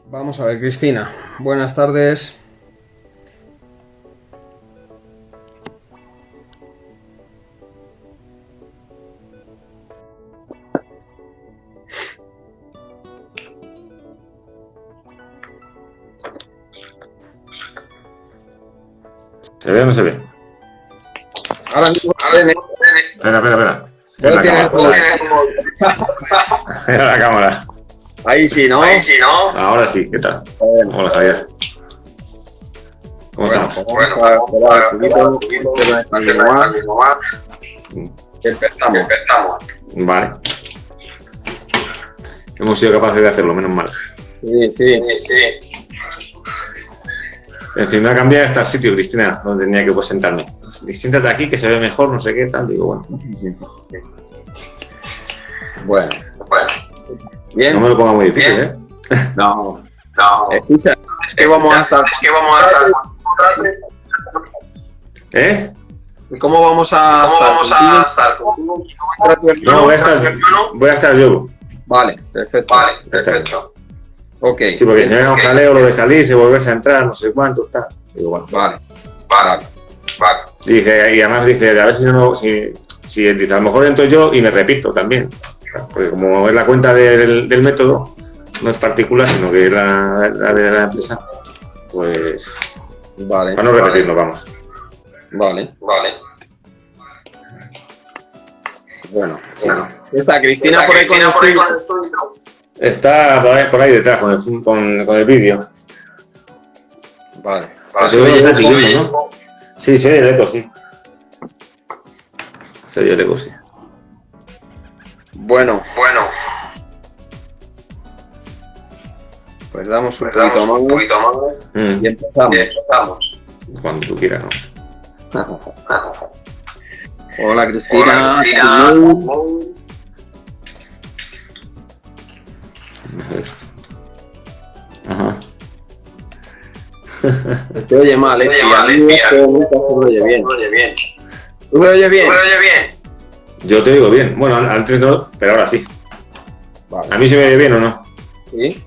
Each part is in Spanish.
Vamos a ver, Cristina. Buenas tardes. ¿Se ve o no se ve? Ahora mismo. Espera. Ya tienes Mira la cámara. Ahí sí, ¿no? Ahora sí, ¿qué tal? Bueno, Hola, Javier. ¿Cómo estamos? Empezamos. Vale. Hemos sido capaces de hacerlo, menos mal. Sí. En fin, me ha cambiado hasta el sitio, Cristina, donde tenía que sentarme. Siéntate aquí, que se ve mejor, no sé qué tal. Digo, Bueno. Bien. No me lo ponga muy difícil, ¿eh? No. Escucha, es que vamos a estar. ¿Eh? ¿Cómo vamos a estar? No, voy a estar yo. Vale, perfecto. Ok. Sí, porque si me da un jaleo lo de salir, si volvés a entrar, no sé cuánto está. Digo, bueno. Vale. Dice, y además dice, a ver si dice, a lo mejor entro yo y me repito también. Porque como es la cuenta del método, no es particular, sino que es la de la empresa, pues Vale. para no repetirnos, vamos. Vale. Bueno. Está Cristina por ahí con el filtro. Está por ahí detrás con el vídeo. Vale. Se oye, ¿no? Sí, se oye el eco, sí. Se oye el eco, sí. Bueno. Pues damos un poquito más y empezamos. Cuando tú quieras, ¿no? Hola, Cristina. Ajá. Te oye mal, nunca se oye bien. ¿Tú me oyes bien? Yo te digo bien. Bueno, antes no, pero ahora sí. Vale. ¿A mí se me oye bien o no? Sí.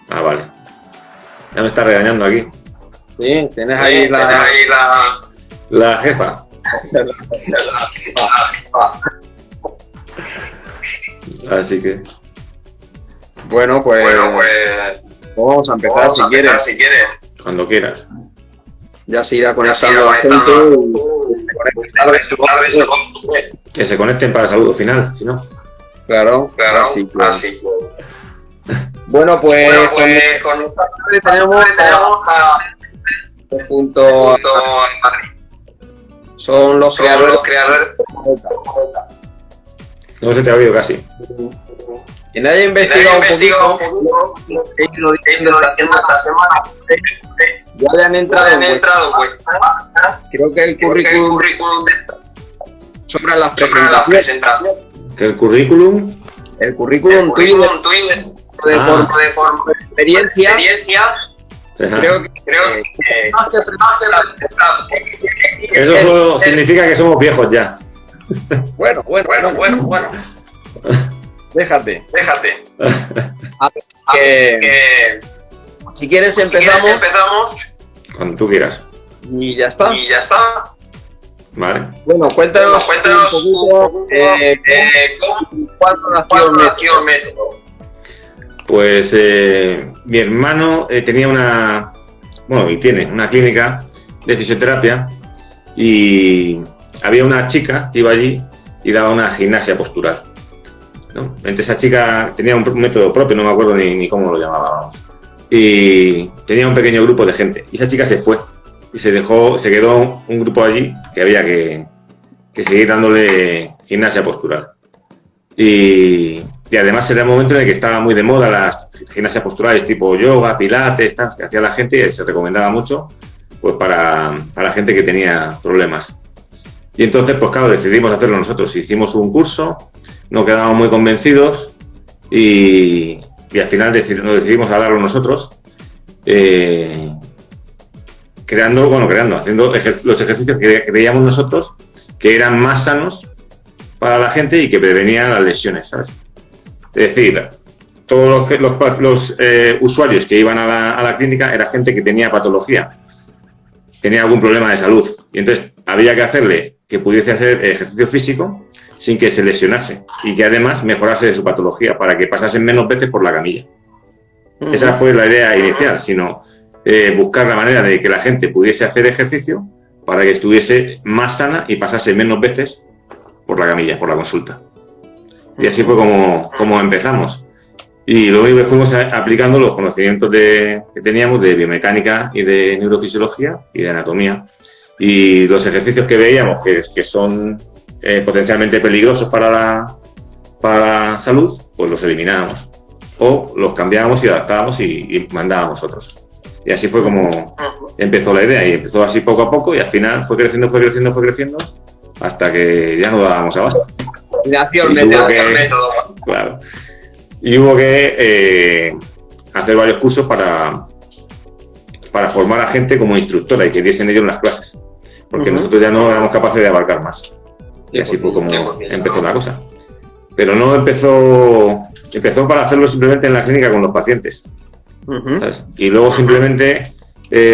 Ah, vale. Ya me está regañando aquí. Sí, tienes ahí La jefa. Así que... Bueno, pues vamos a empezar si quieres. Cuando quieras. Ya se irá conectando la gente y Que se conecten para el saludo final, si no. Claro. Así que... Bueno, pues con esta tarde tenemos junto a... Son los creadores. No se te ha oído casi. Quien haya investigado un poquito, he ido diciendo esta semana, ya hayan entrado, pues. Creo que el currículum sobre las presentaciones. ¿Que el currículum? El currículum tuyo de forma de experiencia. Creo que más que eso significa que somos viejos ya. Bueno. Déjate. Si quieres empezamos. Cuando tú quieras. Y ya está. Vale. Bueno, cuéntanos un poquito cuándo nació el método. Pues mi hermano tenía y tiene una clínica de fisioterapia y había una chica que iba allí y daba una gimnasia postural, ¿no? Entonces esa chica tenía un método propio, no me acuerdo ni cómo lo llamábamos, y tenía un pequeño grupo de gente y esa chica se fue y se quedó un grupo allí que había que seguir dándole gimnasia postural y además era el momento en el que estaba muy de moda las gimnasias posturales tipo yoga, pilates, que hacía la gente y se recomendaba mucho pues para la gente que tenía problemas. Y entonces, pues claro, decidimos hacerlo nosotros. Hicimos un curso, nos quedamos muy convencidos y al final nos decidimos a darlo nosotros, haciendo los ejercicios que creíamos nosotros que eran más sanos para la gente y que prevenían las lesiones, ¿sabes? Es decir, todos los usuarios que iban a la clínica era gente que tenía patología, tenía algún problema de salud. Y entonces había que hacerle que pudiese hacer ejercicio físico sin que se lesionase y que además mejorase de su patología para que pasasen menos veces por la camilla. Esa fue la idea inicial, sino buscar la manera de que la gente pudiese hacer ejercicio para que estuviese más sana y pasase menos veces por la camilla, por la consulta. Y así fue como empezamos. Y luego fuimos aplicando los conocimientos que teníamos de biomecánica y de neurofisiología y de anatomía. Y los ejercicios que veíamos que son potencialmente peligrosos para la salud, pues los eliminábamos. O los cambiábamos y adaptábamos y mandábamos otros. Y así fue como empezó la idea. Y empezó así poco a poco y al final fue creciendo hasta que ya no dábamos abasto. Nació el método. Claro. Y hubo que hacer varios cursos para formar a gente como instructora y que diesen ellos las clases. Porque nosotros ya no éramos capaces de abarcar más. Y así fue como empezó la cosa. Pero no empezó para hacerlo simplemente en la clínica con los pacientes. ¿Sabes? Y luego simplemente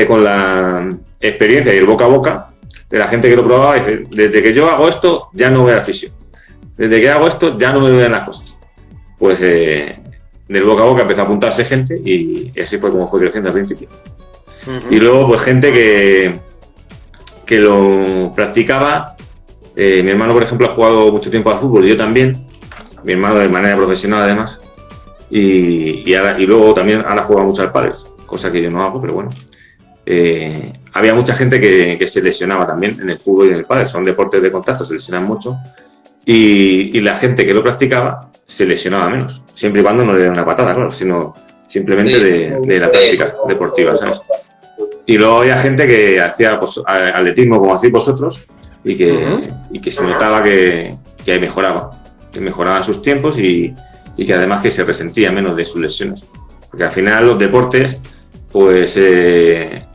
con la experiencia y el boca a boca de la gente que lo probaba, dice, desde que yo hago esto ya no voy al fisio. Desde que hago esto ya no me voy a las cosas. Pues del boca a boca empezó a apuntarse gente y así fue como fue creciendo al principio. Y luego pues gente que lo practicaba. Mi hermano, por ejemplo, ha jugado mucho tiempo al fútbol y yo también. Mi hermano de manera profesional además. Y luego también ahora juega mucho al pádel, cosa que yo no hago, pero bueno. Había mucha gente que se lesionaba también en el fútbol y en el pádel. Son deportes de contacto, se lesionan mucho. Y la gente que lo practicaba se lesionaba menos, siempre y cuando no le den una patada, claro, sino simplemente de la práctica deportiva, ¿sabes? Y luego había gente que hacía pues, atletismo como hacéis vosotros y que se notaba que mejoraba sus tiempos y que además que se resentía menos de sus lesiones. Porque al final los deportes, pues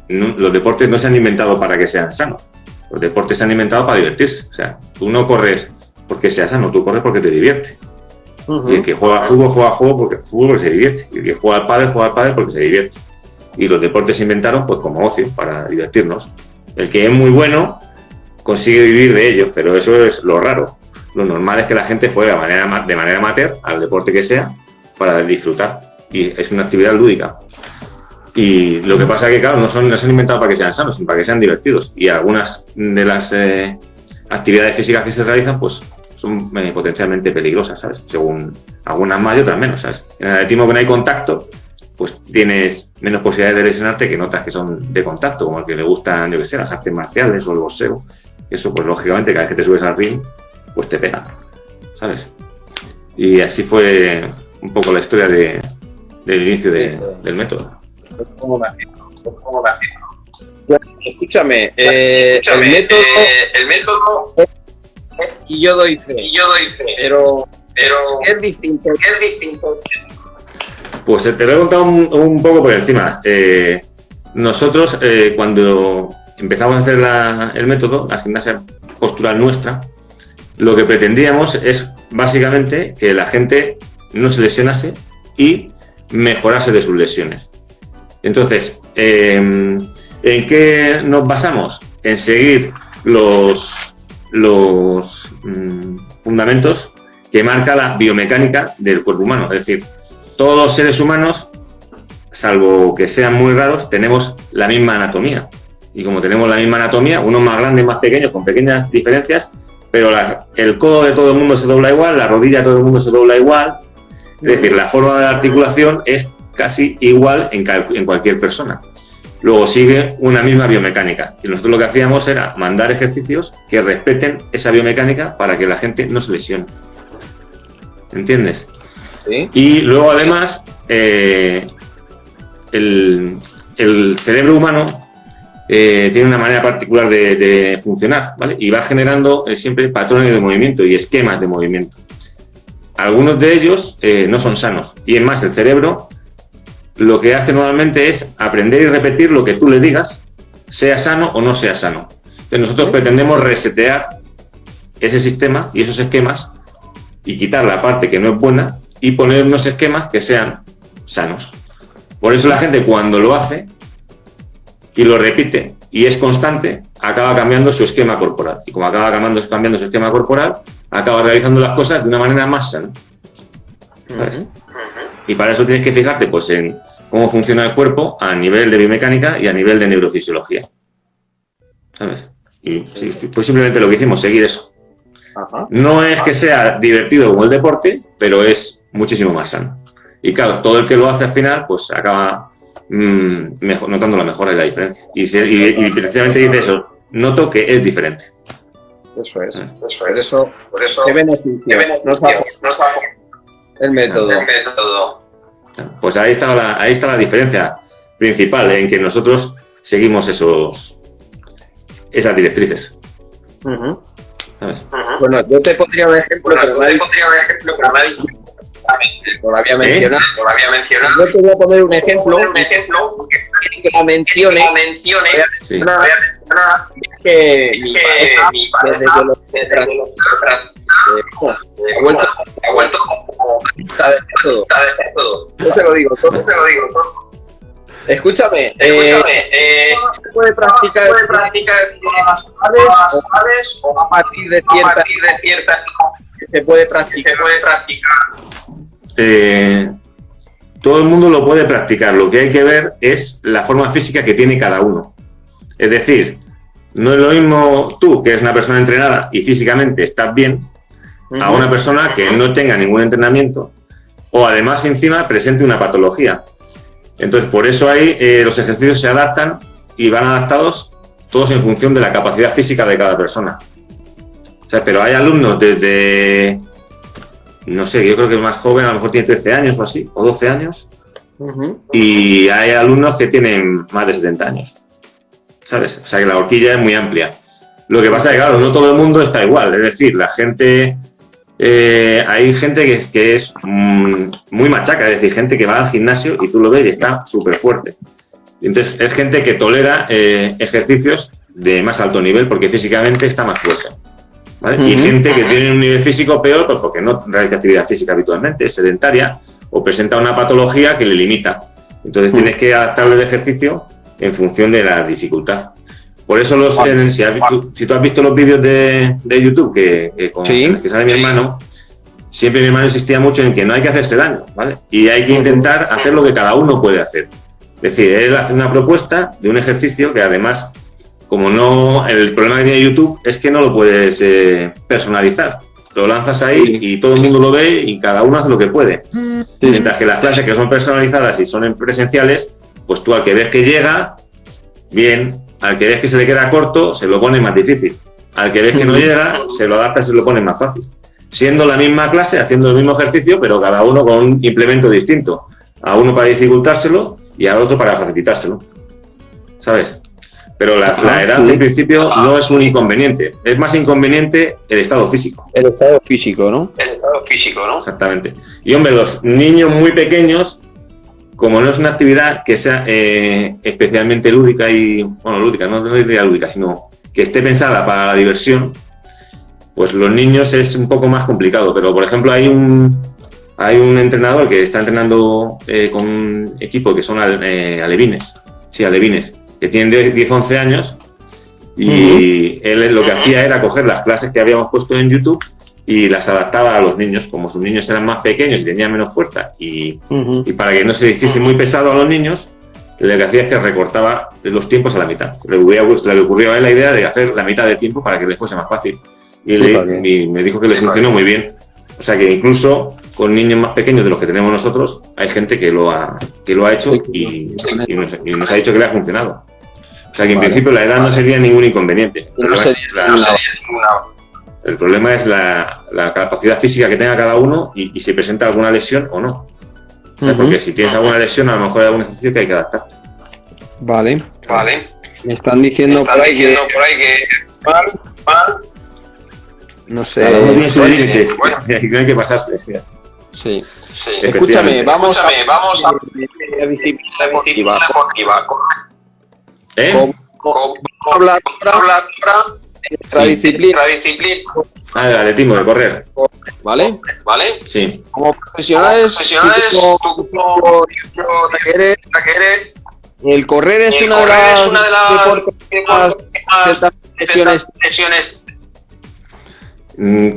los deportes no se han inventado para que sean sanos. Los deportes se han inventado para divertirse. O sea, tú no corres porque seas sano, tú corres porque te divierte. Y el que juega al fútbol porque se divierte. Y el que juega al pádel porque se divierte. Y los deportes se inventaron pues como ocio, para divertirnos. El que es muy bueno consigue vivir de ello, pero eso es lo raro. Lo normal es que la gente juegue de manera amateur al deporte que sea para disfrutar. Y es una actividad lúdica. Y lo que pasa es que, claro, no se han inventado para que sean sanos, sino para que sean divertidos. Y algunas de las actividades físicas que se realizan, pues son potencialmente peligrosas, ¿sabes? Según algunas más y otras menos, ¿sabes? En el atletismo que no hay contacto, pues tienes menos posibilidades de lesionarte que en otras que son de contacto, como el que le gustan, yo que sé, las artes marciales o el boxeo. Eso, pues lógicamente, cada vez que te subes al ring, pues te pega, ¿sabes? Y así fue un poco la historia del inicio del método. ¿Cómo nació? Escúchame, el método y yo doy fe, pero ¿qué es distinto? Pues te lo he contado un poco por encima. Nosotros, cuando empezamos a hacer el método, la gimnasia postural nuestra, lo que pretendíamos es básicamente que la gente no se lesionase y mejorase de sus lesiones. Entonces, ¿en qué nos basamos? En seguir los fundamentos que marca la biomecánica del cuerpo humano. Es decir, todos los seres humanos, salvo que sean muy raros, tenemos la misma anatomía. Y como tenemos la misma anatomía, unos más grandes, más pequeños, con pequeñas diferencias, pero el codo de todo el mundo se dobla igual, la rodilla de todo el mundo se dobla igual. Es decir, la forma de la articulación es casi igual en cualquier persona. Luego sigue una misma biomecánica. Y nosotros lo que hacíamos era mandar ejercicios que respeten esa biomecánica para que la gente no se lesione. ¿Entiendes? Sí. Y luego además el cerebro humano tiene una manera particular de funcionar, ¿vale? Y va generando siempre patrones de movimiento y esquemas de movimiento. Algunos de ellos no son sanos. Y es más, el cerebro lo que hace normalmente es aprender y repetir lo que tú le digas, sea sano o no sea sano. Entonces nosotros pretendemos resetear ese sistema y esos esquemas y quitar la parte que no es buena y poner unos esquemas que sean sanos. Por eso la gente cuando lo hace y lo repite y es constante, acaba cambiando su esquema corporal. Y como acaba cambiando su esquema corporal, acaba realizando las cosas de una manera más sana. ¿Sabes? Y para eso tienes que fijarte pues, en cómo funciona el cuerpo a nivel de biomecánica y a nivel de neurofisiología. ¿Sabes? Y sí, fue simplemente lo que hicimos, seguir eso. Ajá. No es que sea divertido como el deporte, pero es muchísimo más sano. Y claro, todo el que lo hace al final, pues acaba notando la mejora y la diferencia. Y precisamente dice eso, noto que es diferente. Eso es. Por eso ¿qué beneficios nos da el método? Pues ahí está la diferencia principal en que nosotros seguimos esas directrices. ¿Sabes? Bueno, yo te pondría un ejemplo, pero nadie lo había mencionado. Yo te voy a poner un ejemplo que la mencione. Sí. Que mi pareja, desde que lo ha vuelto está de todo. Yo te lo digo todo. Escúchame, se puede practicar las edades o a partir de cierta se puede practicar. Todo el mundo lo puede practicar. Lo que hay que ver es la forma física que tiene cada uno. Es decir, no es lo mismo tú, que eres una persona entrenada y físicamente estás bien, a una persona que no tenga ningún entrenamiento o además encima presente una patología. Entonces, por eso ahí los ejercicios se adaptan y van adaptados todos en función de la capacidad física de cada persona. O sea, pero hay alumnos desde, no sé, yo creo que el más joven a lo mejor tiene 13 años o así, o 12 años, y hay alumnos que tienen más de 70 años, ¿sabes? O sea, que la horquilla es muy amplia. Lo que pasa es que, claro, no todo el mundo está igual, es decir, la gente... hay gente que es muy machaca, es decir, gente que va al gimnasio y tú lo ves y está súper fuerte. Entonces, es gente que tolera ejercicios de más alto nivel porque físicamente está más fuerte. ¿Vale? Y gente que tiene un nivel físico peor pues porque no realiza actividad física habitualmente, es sedentaria o presenta una patología que le limita. Entonces, tienes que adaptarle el ejercicio en función de la dificultad. Por eso si tú has visto los vídeos de YouTube que sale mi hermano, siempre mi hermano insistía mucho en que no hay que hacerse daño, ¿vale? Y hay que intentar hacer lo que cada uno puede hacer. Es decir, él hace una propuesta de un ejercicio que además, como no, el problema que tiene YouTube es que no lo puedes personalizar. Lo lanzas ahí y todo el mundo lo ve y cada uno hace lo que puede. Mientras que las clases que son personalizadas y son presenciales, pues tú al que ves que llega, bien. Al que ves que se le queda corto, se lo pone más difícil. Al que ves que no llega, se lo adapta y se lo pone más fácil. Siendo la misma clase, haciendo el mismo ejercicio, pero cada uno con un implemento distinto. A uno para dificultárselo y al otro para facilitárselo. ¿Sabes? Pero la edad, en principio, no es un inconveniente. Es más inconveniente el estado físico. El estado físico, ¿no? Exactamente. Y, hombre, los niños muy pequeños... Como no es una actividad que sea especialmente lúdica no diría lúdica, sino que esté pensada para la diversión, pues los niños es un poco más complicado. Pero, por ejemplo, hay un entrenador que está entrenando con un equipo que son alevines, que tienen 10-11 años, y él lo que hacía era coger las clases que habíamos puesto en YouTube y las adaptaba a los niños, como sus niños eran más pequeños y tenían menos fuerza, y para que no se hiciese muy pesado a los niños, lo que hacía es que recortaba los tiempos a la mitad. Le ocurrió a él la idea de hacer la mitad de tiempo para que le fuese más fácil. Y me dijo que le funcionó muy bien. O sea que incluso con niños más pequeños de los que tenemos nosotros, hay gente que lo ha hecho y nos ha dicho que le ha funcionado. O sea que en principio la edad no sería ningún inconveniente. El problema es la capacidad física que tenga cada uno y si presenta alguna lesión o no. O sea, porque si tienes alguna lesión, a lo mejor hay algún ejercicio que hay que adaptar. Vale. Me están diciendo por ahí que no sé. Cada uno tiene sus límites. Y no hay que pasarse. Sí. Escúchame, vamos a la disciplina deportiva. Vamos a hablar ahora nuestra disciplina. Ah, el atletismo, de correr. ¿Vale? Sí. Como profesionales, el correr es una de las deportes que más lesiones.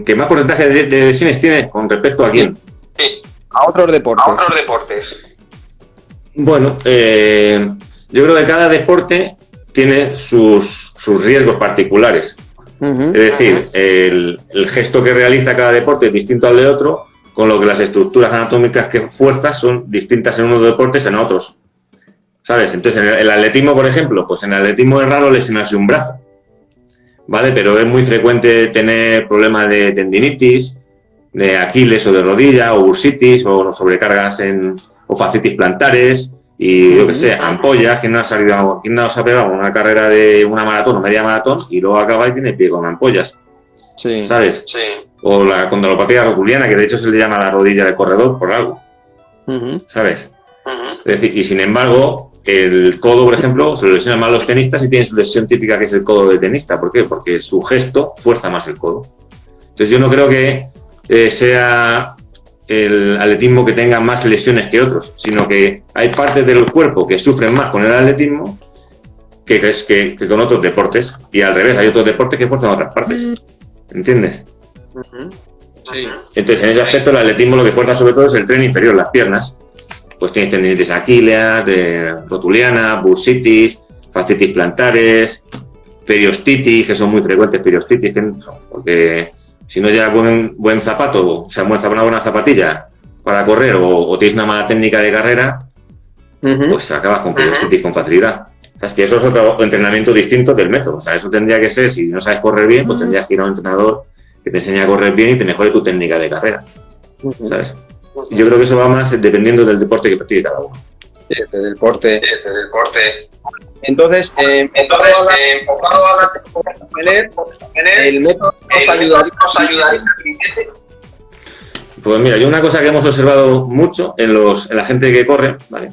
¿Qué más porcentaje de lesiones tiene con respecto a quién? A otros deportes. Bueno, yo creo que cada deporte tiene sus riesgos particulares. Es decir, el gesto que realiza cada deporte es distinto al de otro, con lo que las estructuras anatómicas que fuerzas son distintas en unos deportes en otros. ¿Sabes? Entonces, en el atletismo, por ejemplo, pues en el atletismo es raro lesionarse un brazo, ¿vale? Pero es muy frecuente tener problemas de tendinitis, de Aquiles o de rodilla, o bursitis, o sobrecargas o fascitis plantares, y yo que sé, ampollas. ¿Quién no se ha pegado una carrera de una maratón o media maratón y luego acaba y tiene el pie con ampollas? Sí. ¿Sabes? Sí. O la condilopatía rotuliana, que de hecho se le llama la rodilla del corredor por algo. ¿Sabes? Es decir, y sin embargo, el codo, por ejemplo, se lo lesionan más los tenistas y tienen su lesión típica, que es el codo de tenista. ¿Por qué? Porque su gesto fuerza más el codo. Entonces yo no creo que sea el atletismo que tenga más lesiones que otros, sino que hay partes del cuerpo que sufren más con el atletismo que con otros deportes, y al revés, hay otros deportes que fuerzan otras partes. ¿Entiendes? Sí. Entonces, en ese aspecto, el atletismo lo que fuerza sobre todo es el tren inferior, las piernas. Pues tienes tendinitis aquileas, rotuliana, bursitis, fascitis plantares, periostitis, que son muy frecuentes, periostitis, porque si no llevas buen zapato, o sea, una buena zapatilla para correr, o tienes una mala técnica de carrera, pues acabas con periostitis con facilidad. O sea, es que eso es otro entrenamiento distinto del método. O sea, eso tendría que ser, si no sabes correr bien, pues tendrías que ir a un entrenador que te enseñe a correr bien y te mejore tu técnica de carrera. ¿Sabes? Yo creo que eso va más dependiendo del deporte que practique cada uno. Sí, del deporte. Entonces, enfocado a el método nos ayudaría. Pues mira, yo una cosa que hemos observado mucho en la gente que corre, ¿vale?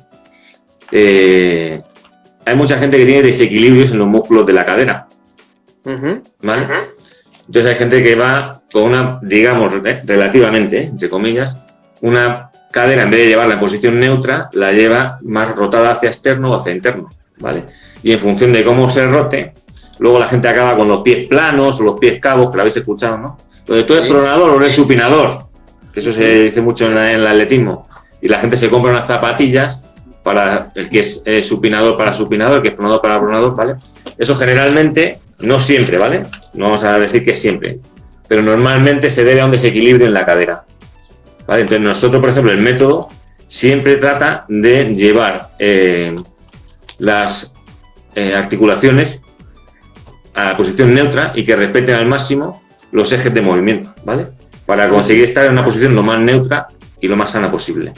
Hay mucha gente que tiene desequilibrios en los músculos de la cadera, ¿vale? Entonces hay gente que va con una, digamos, relativamente, entre comillas, una cadera, en vez de llevarla en posición neutra, la lleva más rotada hacia externo o hacia interno, ¿vale? Y en función de cómo se rote, luego la gente acaba con los pies planos o los pies cabos, que lo habéis escuchado, ¿no? Entonces, ¿tú eres pronador o eres supinador? Que eso se dice mucho en el atletismo. Y la gente se compra unas zapatillas para el que es supinador para supinador, el que es pronador para pronador, ¿vale? Eso generalmente, no siempre, ¿vale? No vamos a decir que siempre, pero normalmente se debe a un desequilibrio en la cadera, ¿vale? Entonces nosotros, por ejemplo, el método siempre trata de llevar las articulaciones a la posición neutra y que respeten al máximo los ejes de movimiento, ¿vale? Para conseguir estar en una posición lo más neutra y lo más sana posible,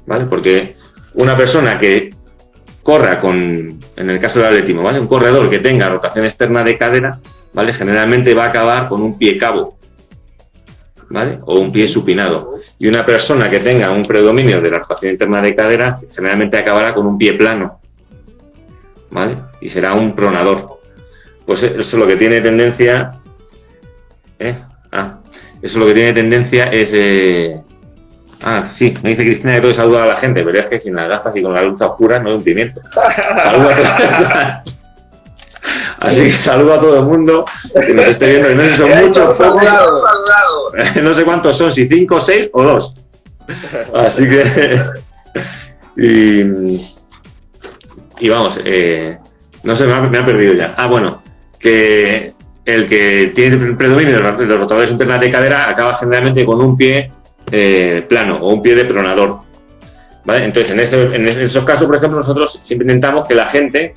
¿vale? Porque una persona que corra en el caso del atletismo, ¿vale? Un corredor que tenga rotación externa de cadera, ¿vale? Generalmente va a acabar con un pie cabo, ¿vale? O un pie supinado. Y una persona que tenga un predominio de la rotación interna de cadera, generalmente acabará con un pie plano, ¿vale? Y será un pronador. Pues eso es lo que tiene tendencia... Eso lo que tiene tendencia es... sí, me dice Cristina que todo saluda a la gente, pero es que sin las gafas y con la luz oscura no hay un pimiento. Saluda a todos. Así que saludo a todo el mundo que nos esté viendo. No sé si son muchos, pocos. No sé cuántos son, si 5, 6 o 2. Así que... y vamos, no sé, me ha perdido ya. Bueno, que el que tiene predominio de los rotadores internas de cadera acaba generalmente con un pie plano o un pie de pronador, ¿vale? Entonces, en esos casos, por ejemplo, nosotros siempre intentamos que la gente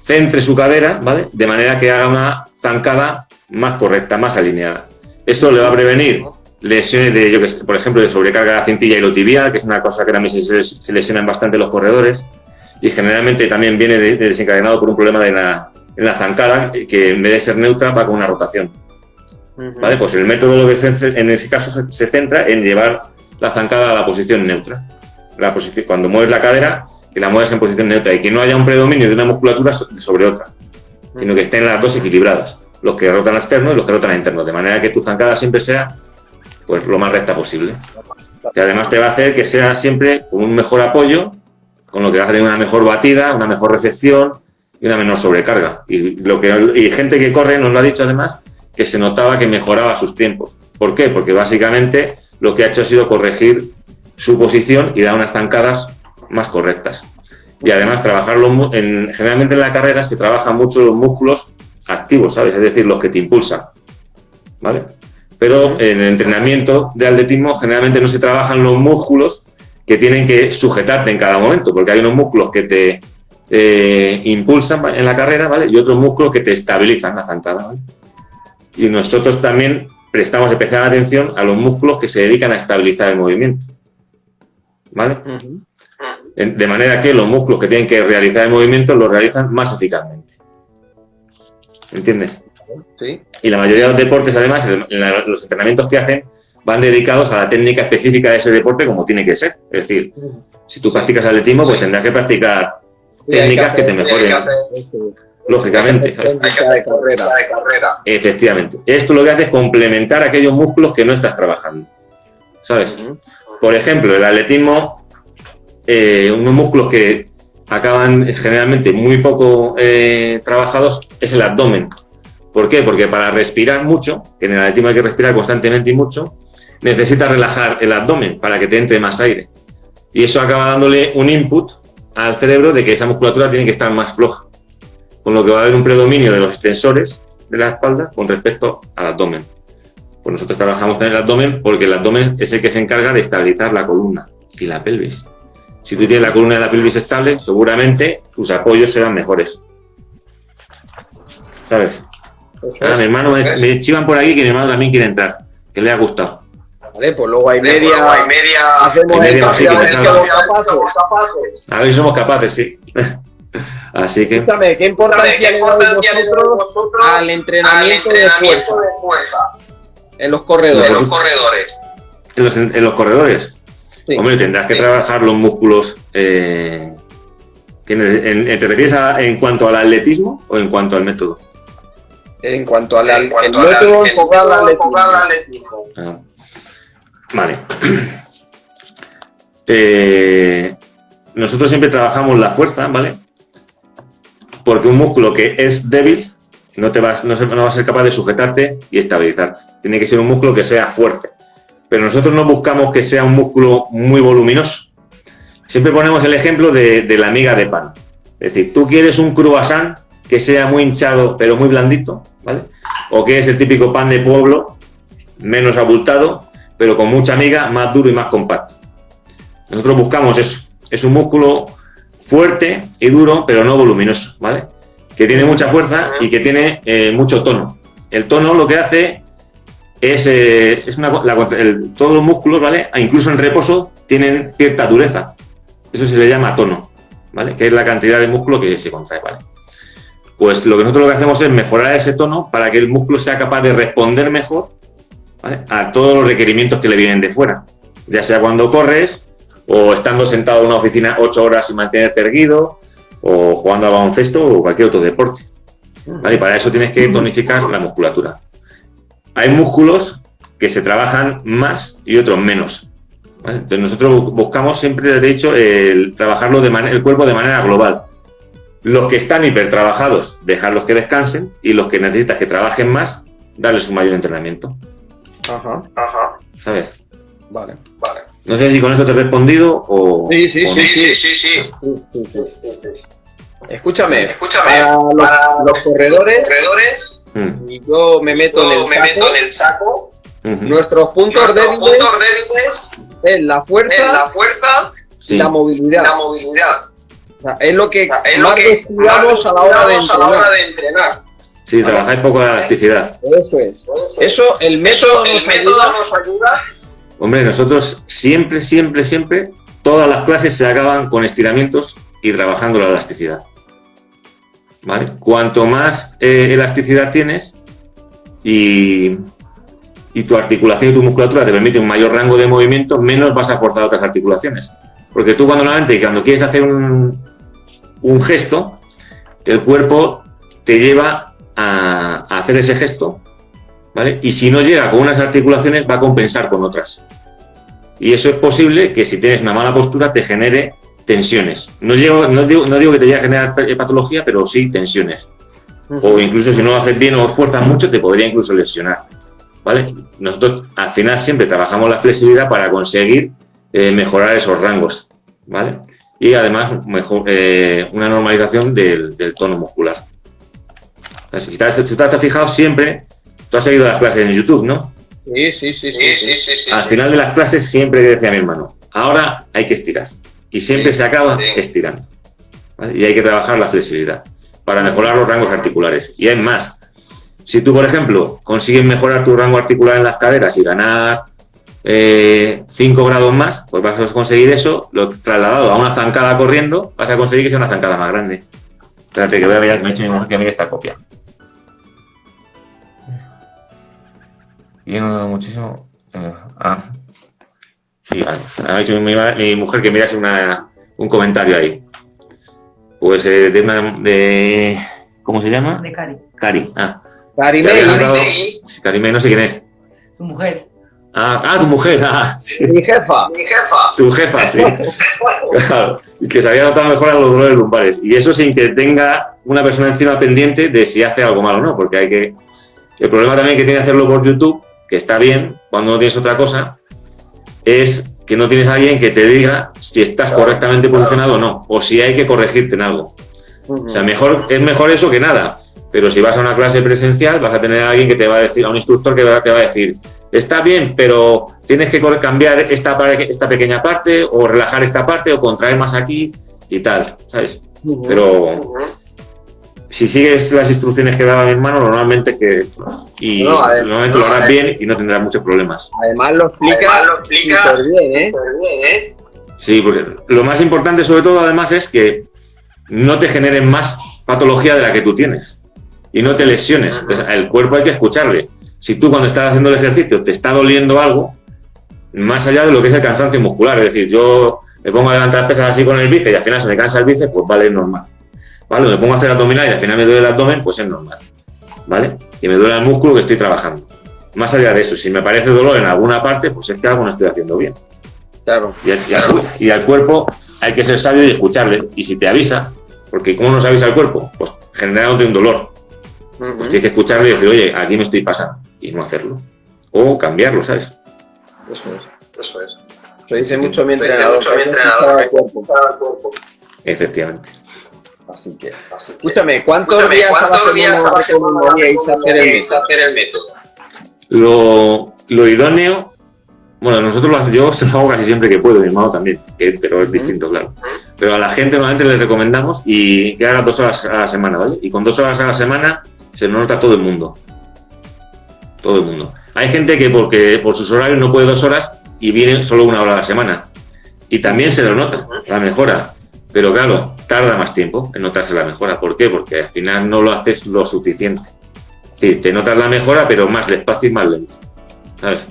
centre su cadera, ¿vale? De manera que haga una zancada más correcta, más alineada. Esto le va a prevenir lesiones por ejemplo, de sobrecarga de la cintilla isquiotibial, que es una cosa que también se lesionan bastante los corredores, y generalmente también viene desencadenado por un problema en la zancada, que en vez de ser neutra va con una rotación. ¿Vale? Pues el método en ese caso se centra en llevar la zancada a la posición neutra. Cuando mueves la cadera, que la mueves en posición neutra y que no haya un predominio de una musculatura sobre otra, sino que estén las dos equilibradas. los que rotan a externo y los que rotan a interno, de manera que tu zancada siempre sea pues lo más recta posible. Que además te va a hacer que sea siempre con un mejor apoyo, con lo que vas a tener una mejor batida, una mejor recepción y una menor sobrecarga. Y gente que corre nos lo ha dicho además, que se notaba que mejoraba sus tiempos. ¿Por qué? Porque básicamente lo que ha hecho ha sido corregir su posición y dar unas zancadas más correctas. Y además generalmente en la carrera se trabajan mucho los músculos activos, ¿sabes? Es decir, los que te impulsan, ¿vale? Pero en el entrenamiento de atletismo generalmente no se trabajan los músculos que tienen que sujetarte en cada momento, porque hay unos músculos que te impulsan en la carrera, ¿vale? Y otros músculos que te estabilizan la zancada, ¿vale? Y nosotros también prestamos especial atención a los músculos que se dedican a estabilizar el movimiento, ¿vale? De manera que los músculos que tienen que realizar el movimiento los realizan más eficazmente. ¿Entiendes? Sí. Y la mayoría de los deportes, además, los entrenamientos que hacen van dedicados a la técnica específica de ese deporte como tiene que ser. Es decir, si tú practicas atletismo, pues tendrás que practicar técnicas que te mejoren. Lógicamente. De carrera. Efectivamente. Esto lo que hace es complementar aquellos músculos que no estás trabajando. ¿Sabes? Por ejemplo, el atletismo, unos músculos que acaban generalmente muy poco trabajados es el abdomen. ¿Por qué? Porque para respirar mucho, que en el atletismo hay que respirar constantemente y mucho, necesitas relajar el abdomen para que te entre más aire. Y eso acaba dándole un input al cerebro de que esa musculatura tiene que estar más floja. Con lo que va a haber un predominio de los extensores de la espalda con respecto al abdomen. Pues nosotros trabajamos también el abdomen porque el abdomen es el que se encarga de estabilizar la columna y la pelvis. Si tú tienes la columna y la pelvis estable, seguramente tus apoyos serán mejores. ¿Sabes? Ahora, mi hermano me chivan por aquí que mi hermano también quiere entrar, que le ha gustado. Vale, pues luego hay media. Hacemos el cambio, a ver si somos capaces, sí. Así que. Escúchame, ¿qué importancia le dais vosotros al entrenamiento de fuerza en los corredores? En los corredores. Sí. Hombre, tendrás que trabajar los músculos. ¿Te refieres en cuanto al atletismo o en cuanto al método? En cuanto al método, enfocar al atletismo. Ah. Vale. Nosotros siempre trabajamos la fuerza, ¿vale? Porque un músculo que es débil no va a ser capaz de sujetarte y estabilizarte. Tiene que ser un músculo que sea fuerte. Pero nosotros no buscamos que sea un músculo muy voluminoso. Siempre ponemos el ejemplo de la miga de pan. Es decir, tú quieres un croissant que sea muy hinchado pero muy blandito, ¿vale? O que es el típico pan de pueblo, menos abultado, pero con mucha miga, más duro y más compacto. Nosotros buscamos eso. Es un músculo fuerte y duro, pero no voluminoso, ¿vale? Que tiene mucha fuerza y que tiene mucho tono. El tono lo que hace todos los músculos, ¿vale? Incluso en reposo tienen cierta dureza. Eso se le llama tono, ¿vale? Que es la cantidad de músculo que se contrae, ¿vale? Pues nosotros lo que hacemos es mejorar ese tono para que el músculo sea capaz de responder mejor, ¿vale? A todos los requerimientos que le vienen de fuera. Ya sea cuando corres, o estando sentado en una oficina 8 horas sin mantenerte erguido, o jugando al baloncesto o cualquier otro deporte. ¿Vale? Y para eso tienes que tonificar la musculatura. Hay músculos que se trabajan más y otros menos, ¿vale? Entonces nosotros buscamos siempre, de hecho, trabajarlo el cuerpo de manera global. Los que están hipertrabajados, dejarlos que descansen, y los que necesitas que trabajen más, darles un mayor entrenamiento. Ajá. ¿Sabes? Vale. No sé si con eso te he respondido o... Sí. Escúchame, para los corredores, y yo me meto en el saco, nuestros puntos débiles es la fuerza y la movilidad. O sea, es lo que más descuidamos a la hora de entrenar. Sí, trabajáis poco la elasticidad. Eso es. Eso, el método nos ayuda. Hombre, nosotros siempre, todas las clases se acaban con estiramientos y trabajando la elasticidad. ¿Vale? Cuanto más elasticidad tienes y tu articulación y tu musculatura te permite un mayor rango de movimiento, menos vas a forzar otras articulaciones. Porque tú cuando quieres hacer un gesto, el cuerpo te lleva a hacer ese gesto, ¿vale? Y si no llega con unas articulaciones, va a compensar con otras. Y eso es posible que si tienes una mala postura te genere tensiones. No digo que te llegue a generar patología, pero sí tensiones. O incluso si no lo haces bien o esfuerzas mucho, te podría incluso lesionar, ¿vale? Nosotros al final siempre trabajamos la flexibilidad para conseguir mejorar esos rangos, ¿vale? Y además una normalización del tono muscular. Si te has fijado siempre, tú has seguido las clases en YouTube, ¿no? Sí. Al final de las clases siempre decía mi hermano, ahora hay que estirar. Y siempre se acaba estirando, ¿vale? Y hay que trabajar la flexibilidad para mejorar los rangos articulares. Y es más, si tú, por ejemplo, consigues mejorar tu rango articular en las caderas y ganar 5 grados más, pues vas a conseguir eso, lo trasladado a una zancada corriendo, vas a conseguir que sea una zancada más grande. Espérate que voy a ver, me he hecho mi mujer que mire esta copia. Y he notado muchísimo. Sí, me ha dicho mi mujer que mirase un comentario ahí. Pues ¿cómo se llama? De Cari. Cari. Karimei. Karimei, no sé quién es. Tu mujer. Tu mujer. Sí. Mi jefa. Tu jefa, sí. Claro. Y que se había notado mejor a los dolores lumbares. Y eso sin que tenga una persona encima pendiente de si hace algo malo o no. Porque hay que. El problema también que tiene hacerlo por YouTube, que está bien cuando no tienes otra cosa, es que no tienes a alguien que te diga si estás correctamente posicionado o no, o si hay que corregirte en algo. O sea, es mejor eso que nada. Pero si vas a una clase presencial, vas a tener a alguien que te va a decir, a un instructor que te va a decir, está bien, pero tienes que cambiar esta pequeña parte, o relajar esta parte, o contraer más aquí y tal, ¿sabes? Pero si sigues las instrucciones que daba mi hermano, normalmente lo harás bien y no tendrás muchos problemas. Además lo explica súper bien, ¿eh? Sí, porque lo más importante sobre todo además es que no te generen más patología de la que tú tienes y no te lesiones. Entonces, el cuerpo hay que escucharle. Si tú cuando estás haciendo el ejercicio te está doliendo algo, más allá de lo que es el cansancio muscular, es decir, yo me pongo a levantar pesas así con el bíceps y al final se me cansa el bíceps, pues vale, es normal. ¿Vale? Me pongo a hacer abdominal y al final me duele el abdomen, pues es normal, ¿vale? Si me duele el músculo que estoy trabajando. Más allá de eso, si me parece dolor en alguna parte, pues es que algo no estoy haciendo bien. Claro. Y al cuerpo hay que ser sabio y escucharle. Y si te avisa, porque ¿cómo nos avisa el cuerpo? Pues generándote un dolor. Pues tienes que escucharle y decir, oye, aquí me estoy pasando. Y no hacerlo. O cambiarlo, ¿sabes? Eso es. Eso dice mucho mi entrenador. Efectivamente. Así que, escúchame, ¿cuántos días a la semana recomendaríais hacer el método? Lo idóneo, bueno, yo se lo hago casi siempre que puedo, mi hermano también, pero es distinto, claro. Pero a la gente normalmente le recomendamos y que haga 2 horas a la semana, ¿vale? Y con 2 horas a la semana se lo nota todo el mundo. Todo el mundo. Hay gente que porque por sus horarios no puede 2 horas y viene solo 1 hora a la semana. Y también se lo nota, la mejora. Pero claro, tarda más tiempo en notarse la mejora. ¿Por qué? Porque al final no lo haces lo suficiente. Sí, te notas la mejora, pero más despacio y más lento, ¿sabes?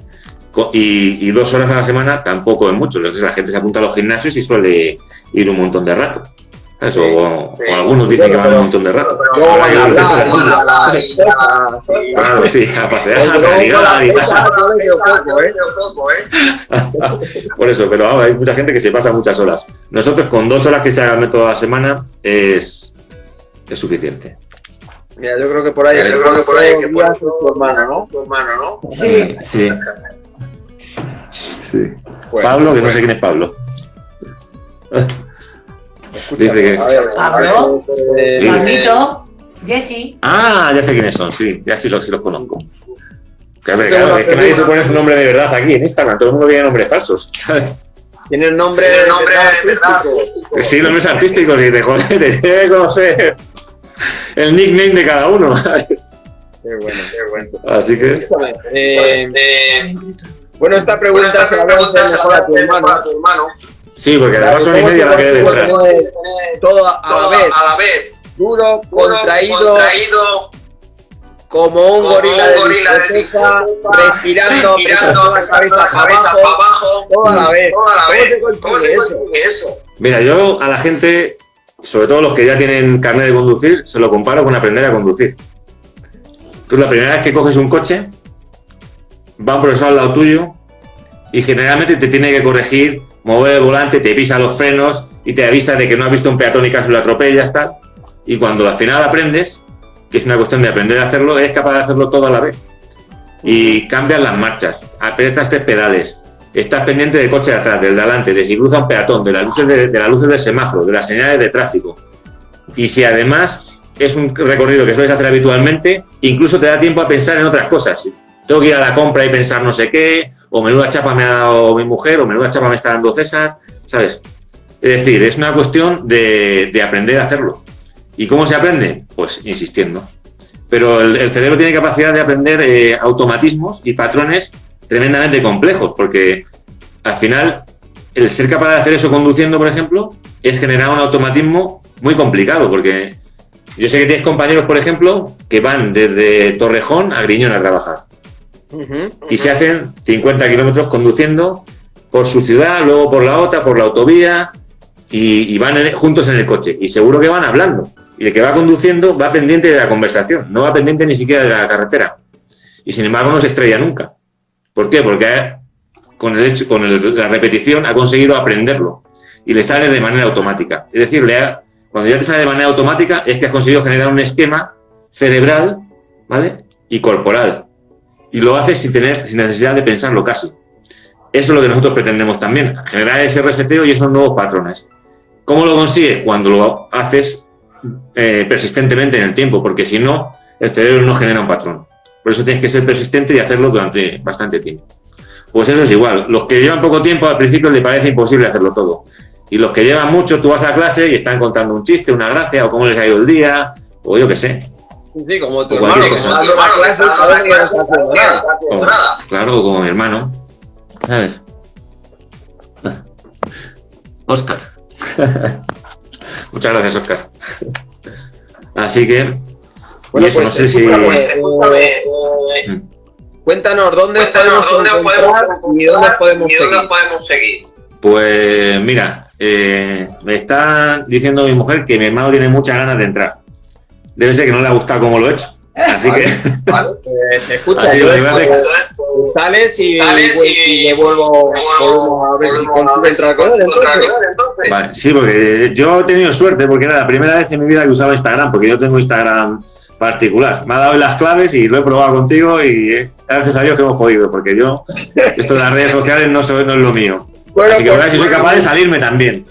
Y 2 horas a la semana tampoco es mucho. La gente se apunta a los gimnasios y suele ir un montón de rato, ¿sabes? O algunos dicen que van un montón de rato. Luego van a hablar Claro, sí, a pasear, a ligar y tal. Por eso, pero ahora hay mucha gente que se pasa muchas horas. Nosotros con 2 horas que se hagan toda la semana es suficiente. Mira, yo creo que por ahí es tu hermano, ¿no? Sí. Sí. Bueno, Pablo, que no sé quién es Pablo. Dice que... Pablo, Pablito, Jessy. Ya sé quiénes son, sí, ya sí los conozco. Claro, es que nadie se pone su nombre de verdad aquí en Instagram, todo el mundo tiene nombres falsos, ¿sabes? Tiene el nombre artístico. Sí, nombres artísticos y te tiene que conocer el nickname de cada uno. Qué bueno. Así que... Bueno, esta pregunta se la voy a hacer mejor a tu hermano. Sí, porque además son y media la que debe entrar. Todo a la vez. Duro, contraído, como un gorila de discoteca, respirando la cabeza para abajo, todo a la vez. ¿Cómo se consigue eso? Mira, yo a la gente, sobre todo los que ya tienen carnet de conducir, se lo comparo con aprender a conducir. Tú la primera vez que coges un coche, va un profesor al lado tuyo y generalmente te tiene que corregir, mover el volante, te pisa los frenos y te avisa de que no has visto un peatón y casi lo atropellas, tal. Y cuando al final aprendes, que es una cuestión de aprender a hacerlo, eres capaz de hacerlo todo a la vez. Y cambias las marchas, aprietas 3 pedales, estás pendiente del coche de atrás, del de adelante, de si cruza un peatón, de las luces del semáforo, de las señales de tráfico. Y si además es un recorrido que sueles hacer habitualmente, incluso te da tiempo a pensar en otras cosas. Tengo que ir a la compra y pensar no sé qué, o menuda chapa me ha dado mi mujer, o menuda chapa me está dando César, ¿sabes? Es decir, es una cuestión de aprender a hacerlo. ¿Y cómo se aprende? Pues insistiendo. Pero el cerebro tiene capacidad de aprender automatismos y patrones tremendamente complejos, porque al final el ser capaz de hacer eso conduciendo, por ejemplo, es generar un automatismo muy complicado, porque yo sé que tienes compañeros, por ejemplo, que van desde Torrejón a Griñón a trabajar y se hacen 50 kilómetros conduciendo por su ciudad, luego por la otra, por la autovía, y van juntos en el coche, y seguro que van hablando. Y el que va conduciendo va pendiente de la conversación, no va pendiente ni siquiera de la carretera. Y sin embargo no se estrella nunca. ¿Por qué? Porque con la repetición ha conseguido aprenderlo y le sale de manera automática. Es decir, cuando ya te sale de manera automática es que has conseguido generar un esquema cerebral, ¿vale? Y corporal. Y lo haces sin necesidad de pensarlo casi. Eso es lo que nosotros pretendemos también, generar ese reseteo y esos nuevos patrones. ¿Cómo lo consigues? Cuando lo haces persistentemente en el tiempo, porque si no, el cerebro no genera un patrón. Por eso tienes que ser persistente y hacerlo durante bastante tiempo. Pues eso es igual. Los que llevan poco tiempo, al principio les parece imposible hacerlo todo. Y los que llevan mucho, tú vas a clase y están contando un chiste, una gracia, o cómo les ha ido el día, o yo qué sé. Sí, como tu hermano, que está dando la clase, claro, como mi hermano. ¿Sabes? Óscar. Muchas gracias, Óscar. Así que... Bueno, eso, pues, no sé si... Cuéntanos dónde podemos encontrar y dónde podemos seguir. Pues mira, me está diciendo mi mujer que mi hermano tiene muchas ganas de entrar. Debe ser que no le ha gustado cómo lo he hecho. Así que... Vale, pues se escucha. Así Sales y le vuelvo a ver si consigo entrar con él. Vale, sí, porque yo he tenido suerte, porque era la primera vez en mi vida que usaba Instagram, porque yo tengo Instagram particular. Me ha dado hoy las claves y lo he probado contigo y gracias a Dios que hemos podido, porque yo, esto de las redes sociales no es lo mío. Bueno, así que voy a ver si soy capaz de salirme también.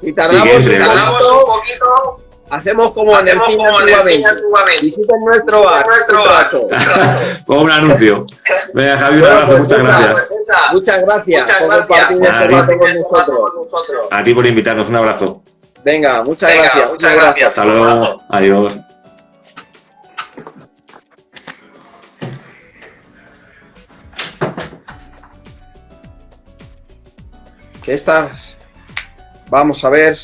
Y tardamos un poquito. Hacemos como en el cine antiguamente. Visiten nuestro bar. Como un anuncio. Venga, Javi, un abrazo, muchas gracias. Muchas gracias por compartir este rato con nosotros. A ti por invitarnos, un abrazo. Venga, muchas gracias. Hasta luego. Adiós. ¿Qué estás? Vamos a ver.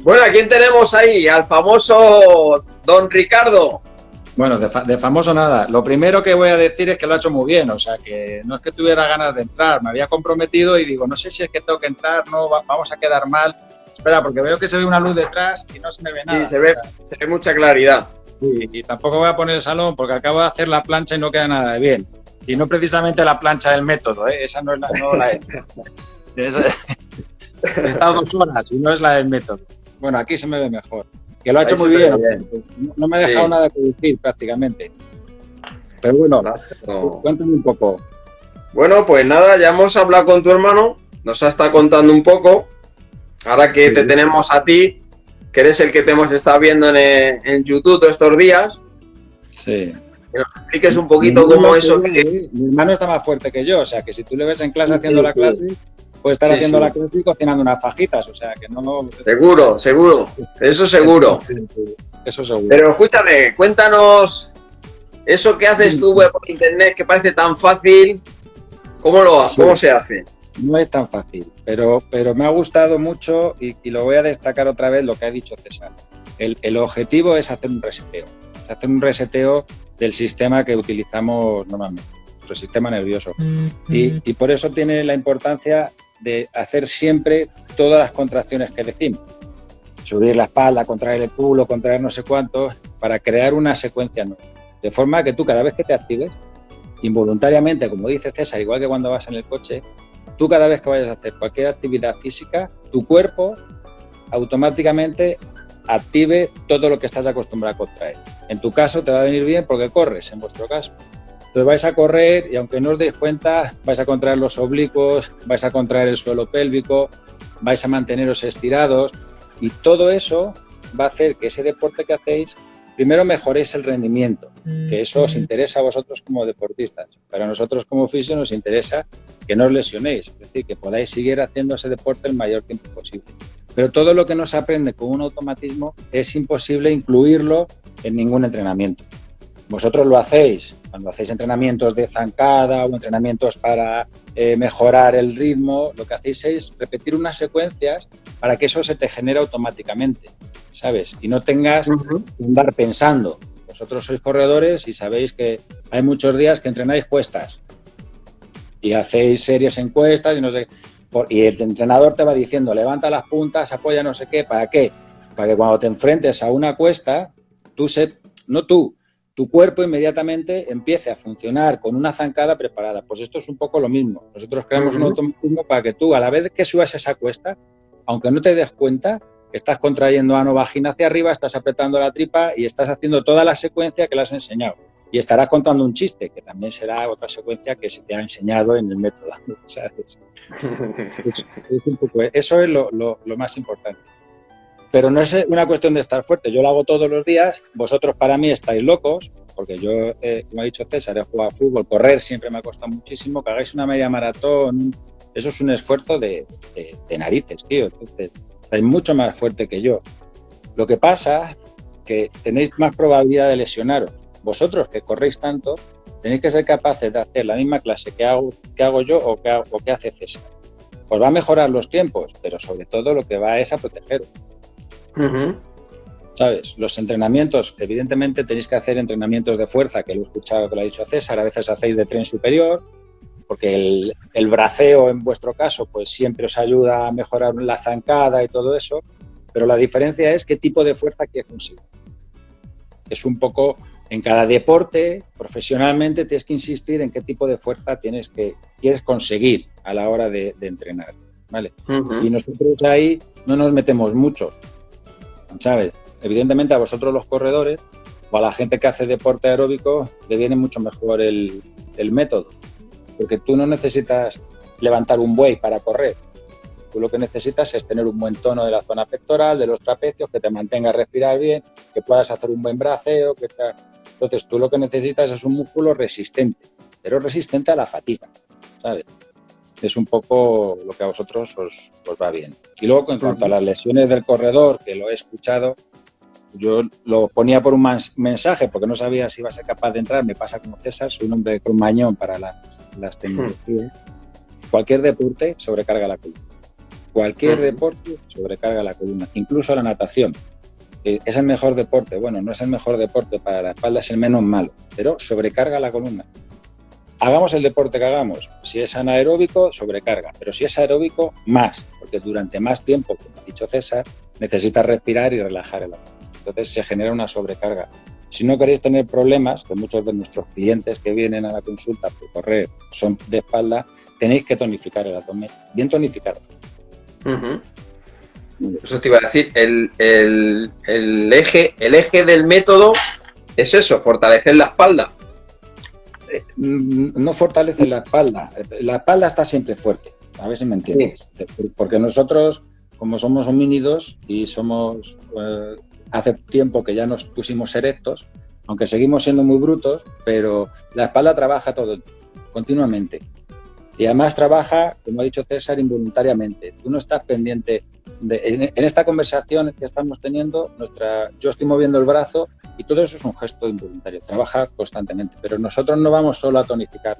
Bueno, ¿a quién tenemos ahí? Al famoso Don Ricardo. Bueno, de famoso nada. Lo primero que voy a decir es que lo ha hecho muy bien, o sea, que no es que tuviera ganas de entrar, me había comprometido y digo, no sé si es que tengo que entrar, no, vamos a quedar mal. Espera, porque veo que se ve una luz detrás y no se me ve nada. Sí, se ve mucha claridad. Y tampoco voy a poner el salón porque acabo de hacer la plancha y no queda nada bien. Y no precisamente la plancha del método, ¿eh? Esa no es la he estado 2 horas y no es la del método. Bueno, aquí se me ve mejor. Que lo ha hecho muy bien. No me ha dejado nada que decir prácticamente. Pero bueno, cuéntame un poco. Bueno, pues nada, ya hemos hablado con tu hermano, nos ha estado contando un poco. Ahora que te tenemos a ti, que eres el que te hemos estado viendo en YouTube todos estos días. Sí. Que nos expliques un poquito cómo eso... Mi hermano está más fuerte que yo, o sea, que si tú le ves en clase haciendo la clase... Puede estar haciendo la clase y cocinando unas fajitas, o sea, que no... Seguro, eso seguro. Eso seguro. Pero escúchame, cuéntanos eso que haces tú por internet que parece tan fácil, ¿cómo se hace? No es tan fácil, pero me ha gustado mucho y lo voy a destacar otra vez lo que ha dicho César. El objetivo es hacer un reseteo. O te hace un reseteo del sistema que utilizamos normalmente, nuestro sistema nervioso. Y por eso tiene la importancia de hacer siempre todas las contracciones que decimos. Subir la espalda, contraer el culo, contraer no sé cuántos, para crear una secuencia nueva. De forma que tú cada vez que te actives, involuntariamente, como dice César, igual que cuando vas en el coche, tú cada vez que vayas a hacer cualquier actividad física, tu cuerpo automáticamente active todo lo que estás acostumbrado a contraer. En tu caso te va a venir bien porque corres, en vuestro caso. Entonces vais a correr y aunque no os deis cuenta, vais a contraer los oblicuos, vais a contraer el suelo pélvico, vais a manteneros estirados y todo eso va a hacer que ese deporte que hacéis, primero mejoréis el rendimiento, que eso os interesa a vosotros como deportistas. Para nosotros como fisios nos interesa que no os lesionéis, es decir, que podáis seguir haciendo ese deporte el mayor tiempo posible. Pero todo lo que no se aprende con un automatismo es imposible incluirlo en ningún entrenamiento. Vosotros lo hacéis cuando hacéis entrenamientos de zancada o entrenamientos para mejorar el ritmo, lo que hacéis es repetir unas secuencias para que eso se te genere automáticamente, ¿sabes? Y no tengas que andar pensando. Vosotros sois corredores y sabéis que hay muchos días que entrenáis cuestas y hacéis series en cuestas y no sé qué. Y el entrenador te va diciendo, levanta las puntas, apoya no sé qué, ¿para qué? Para que cuando te enfrentes a una cuesta, tu cuerpo inmediatamente empiece a funcionar con una zancada preparada. Pues esto es un poco lo mismo. Nosotros creamos un automatismo para que tú, a la vez que subas esa cuesta, aunque no te des cuenta, estás contrayendo ano vagina hacia arriba, estás apretando la tripa y estás haciendo toda la secuencia que le has enseñado. Y estarás contando un chiste, que también será otra secuencia que se te ha enseñado en el método, ¿sabes? Eso es lo más importante. Pero no es una cuestión de estar fuerte. Yo lo hago todos los días. Vosotros para mí estáis locos, porque yo, como ha dicho César, he jugado a fútbol. Correr siempre me ha costado muchísimo. Que hagáis una media maratón, eso es un esfuerzo de narices, tío. Entonces, estáis mucho más fuerte que yo. Lo que pasa es que tenéis más probabilidad de lesionaros. Vosotros que corréis tanto, tenéis que ser capaces de hacer la misma clase que hago yo o que hace César. Os va a mejorar los tiempos, pero sobre todo lo que va es a protegeros. ¿Sabes? Los entrenamientos, evidentemente tenéis que hacer entrenamientos de fuerza, que lo he escuchado, que lo ha dicho César, a veces hacéis de tren superior, porque el braceo en vuestro caso pues siempre os ayuda a mejorar la zancada y todo eso, pero la diferencia es qué tipo de fuerza quieres conseguir. Es un poco, en cada deporte, profesionalmente, tienes que insistir en qué tipo de fuerza quieres conseguir a la hora de entrenar, ¿vale? Y nosotros ahí no nos metemos mucho, ¿sabes? Evidentemente a vosotros los corredores o a la gente que hace deporte aeróbico le viene mucho mejor el método, porque tú no necesitas levantar un buey para correr. Tú lo que necesitas es tener un buen tono de la zona pectoral, de los trapecios, que te mantenga a respirar bien, que puedas hacer un buen braceo. Entonces tú lo que necesitas es un músculo resistente, pero resistente a la fatiga, ¿sabes? Es un poco lo que a vosotros os va bien. Y luego, en cuanto a las lesiones del corredor, que lo he escuchado, yo lo ponía por un mensaje porque no sabía si iba a ser capaz de entrar. Me pasa como César, soy un hombre de cromañón para las tecnologías. Cualquier deporte sobrecarga la columna. Cualquier deporte sobrecarga la columna, incluso la natación. ¿Es el mejor deporte? Bueno, no es el mejor deporte para la espalda, es el menos malo, pero sobrecarga la columna. Hagamos el deporte que hagamos. Si es anaeróbico, sobrecarga, pero si es aeróbico, más, porque durante más tiempo, como ha dicho César, necesitas respirar y relajar el abdomen. Entonces se genera una sobrecarga. Si no queréis tener problemas, que muchos de nuestros clientes que vienen a la consulta por correr son de espalda, tenéis que tonificar el abdomen, bien tonificado. Eso te iba a decir, el eje del método es eso, fortalecer la espalda. No fortalece la espalda está siempre fuerte, a ver si me entiendes, porque nosotros, como somos homínidos y somos, hace tiempo que ya nos pusimos erectos, aunque seguimos siendo muy brutos, pero la espalda trabaja continuamente. Y además trabaja, como ha dicho César, involuntariamente. Tú no estás pendiente en esta conversación que estamos teniendo, yo estoy moviendo el brazo y todo eso es un gesto involuntario. Trabaja constantemente, pero nosotros no vamos solo a tonificar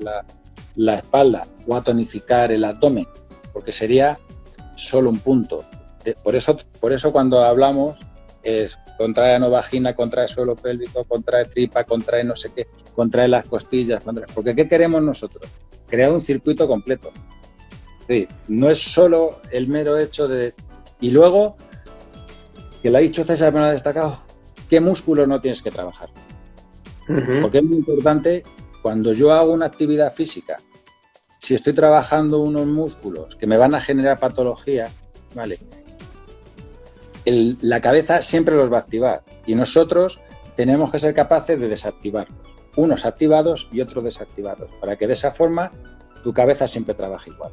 la espalda o a tonificar el abdomen, porque sería solo un punto. Por eso cuando hablamos es contrae ano vagina, contrae suelo pélvico, contrae tripa, contrae no sé qué, contrae las costillas, porque ¿qué queremos nosotros? Crear un circuito completo. Sí, no es solo el mero hecho de... Y luego, que lo ha dicho César, me lo ha destacado, ¿qué músculos no tienes que trabajar? Porque es muy importante, cuando yo hago una actividad física, si estoy trabajando unos músculos que me van a generar patología, ¿vale? La cabeza siempre los va a activar y nosotros tenemos que ser capaces de desactivarlos, unos activados y otros desactivados, para que de esa forma tu cabeza siempre trabaje igual.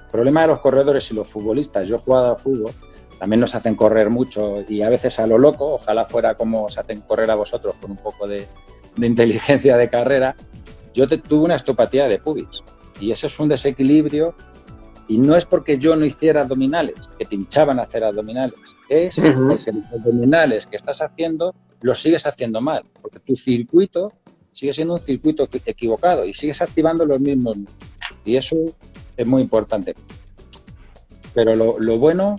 El problema de los corredores y los futbolistas, yo he jugado a fútbol, también nos hacen correr mucho y a veces a lo loco, ojalá fuera como os hacen correr a vosotros con un poco de inteligencia de carrera. Yo tuve una osteopatía de pubis y eso es un desequilibrio y no es porque yo no hiciera abdominales, que te hinchaban a hacer abdominales, es porque los abdominales que estás haciendo los sigues haciendo mal, porque tu circuito sigue siendo un circuito equivocado y sigues activando los mismos y eso es muy importante. Pero lo bueno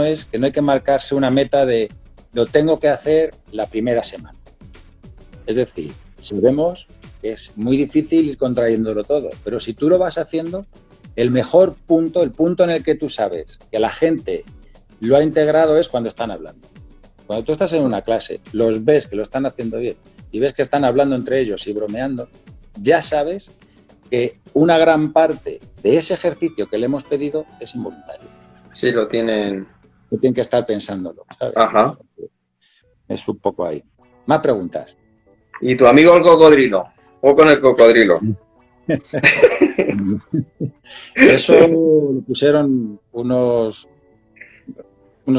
es que no hay que marcarse una meta de lo tengo que hacer la primera semana. Es decir, sabemos que es muy difícil ir contrayéndolo todo, pero si tú lo vas haciendo, el mejor punto, el punto en el que tú sabes que la gente lo ha integrado es cuando están hablando. Cuando tú estás en una clase, los ves que lo están haciendo bien y ves que están hablando entre ellos y bromeando, ya sabes que una gran parte de ese ejercicio que le hemos pedido es involuntario. Sí, lo tienen. No tienen que estar pensándolo, ¿sabes? Ajá. Es un poco ahí. Más preguntas. ¿Y tu amigo el cocodrilo? ¿O con el cocodrilo? Eso lo pusieron unos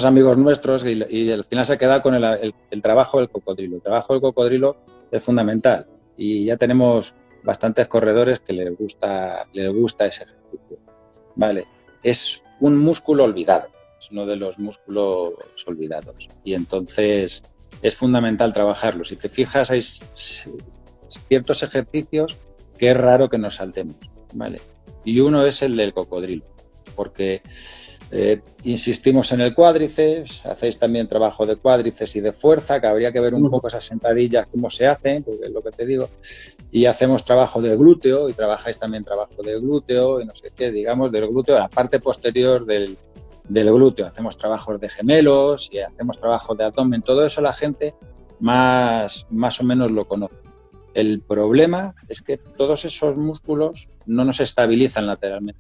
amigos nuestros y al final se ha quedado con el trabajo del cocodrilo. El trabajo del cocodrilo es fundamental y ya tenemos bastantes corredores que les gusta ese ejercicio. Vale, es un músculo olvidado, es uno de los músculos olvidados y entonces es fundamental trabajarlo. Si te fijas, hay ciertos ejercicios que es raro que nos saltemos, ¿vale? Y uno es el del cocodrilo, porque insistimos en el cuádriceps, hacéis también trabajo de cuádriceps y de fuerza, que habría que ver un poco esas sentadillas, cómo se hacen, porque es lo que te digo, y hacemos trabajo de glúteo, y trabajáis también trabajo de glúteo, y no sé qué, digamos, del glúteo, la parte posterior del glúteo, hacemos trabajos de gemelos, y hacemos trabajo de abdomen, todo eso la gente más o menos lo conoce. El problema es que todos esos músculos no nos estabilizan lateralmente.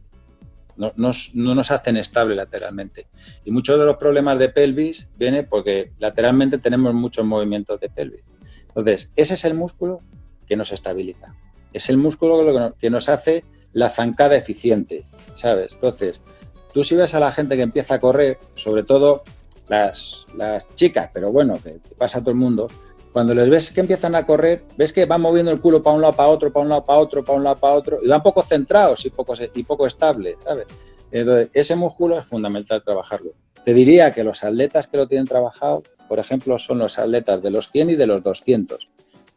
No nos hacen estable lateralmente. Y muchos de los problemas de pelvis vienen porque lateralmente tenemos muchos movimientos de pelvis. Entonces, ese es el músculo que nos estabiliza. Es el músculo que nos hace la zancada eficiente, ¿sabes? Entonces, tú si ves a la gente que empieza a correr, sobre todo las chicas, pero bueno, que pasa a todo el mundo, cuando les ves que empiezan a correr, ves que van moviendo el culo para un lado, para otro, para un lado, para otro, para un lado, para otro, y van poco centrados y poco estables, ¿sabes? Entonces, ese músculo es fundamental trabajarlo. Te diría que los atletas que lo tienen trabajado, por ejemplo, son los atletas de los 100 y de los 200.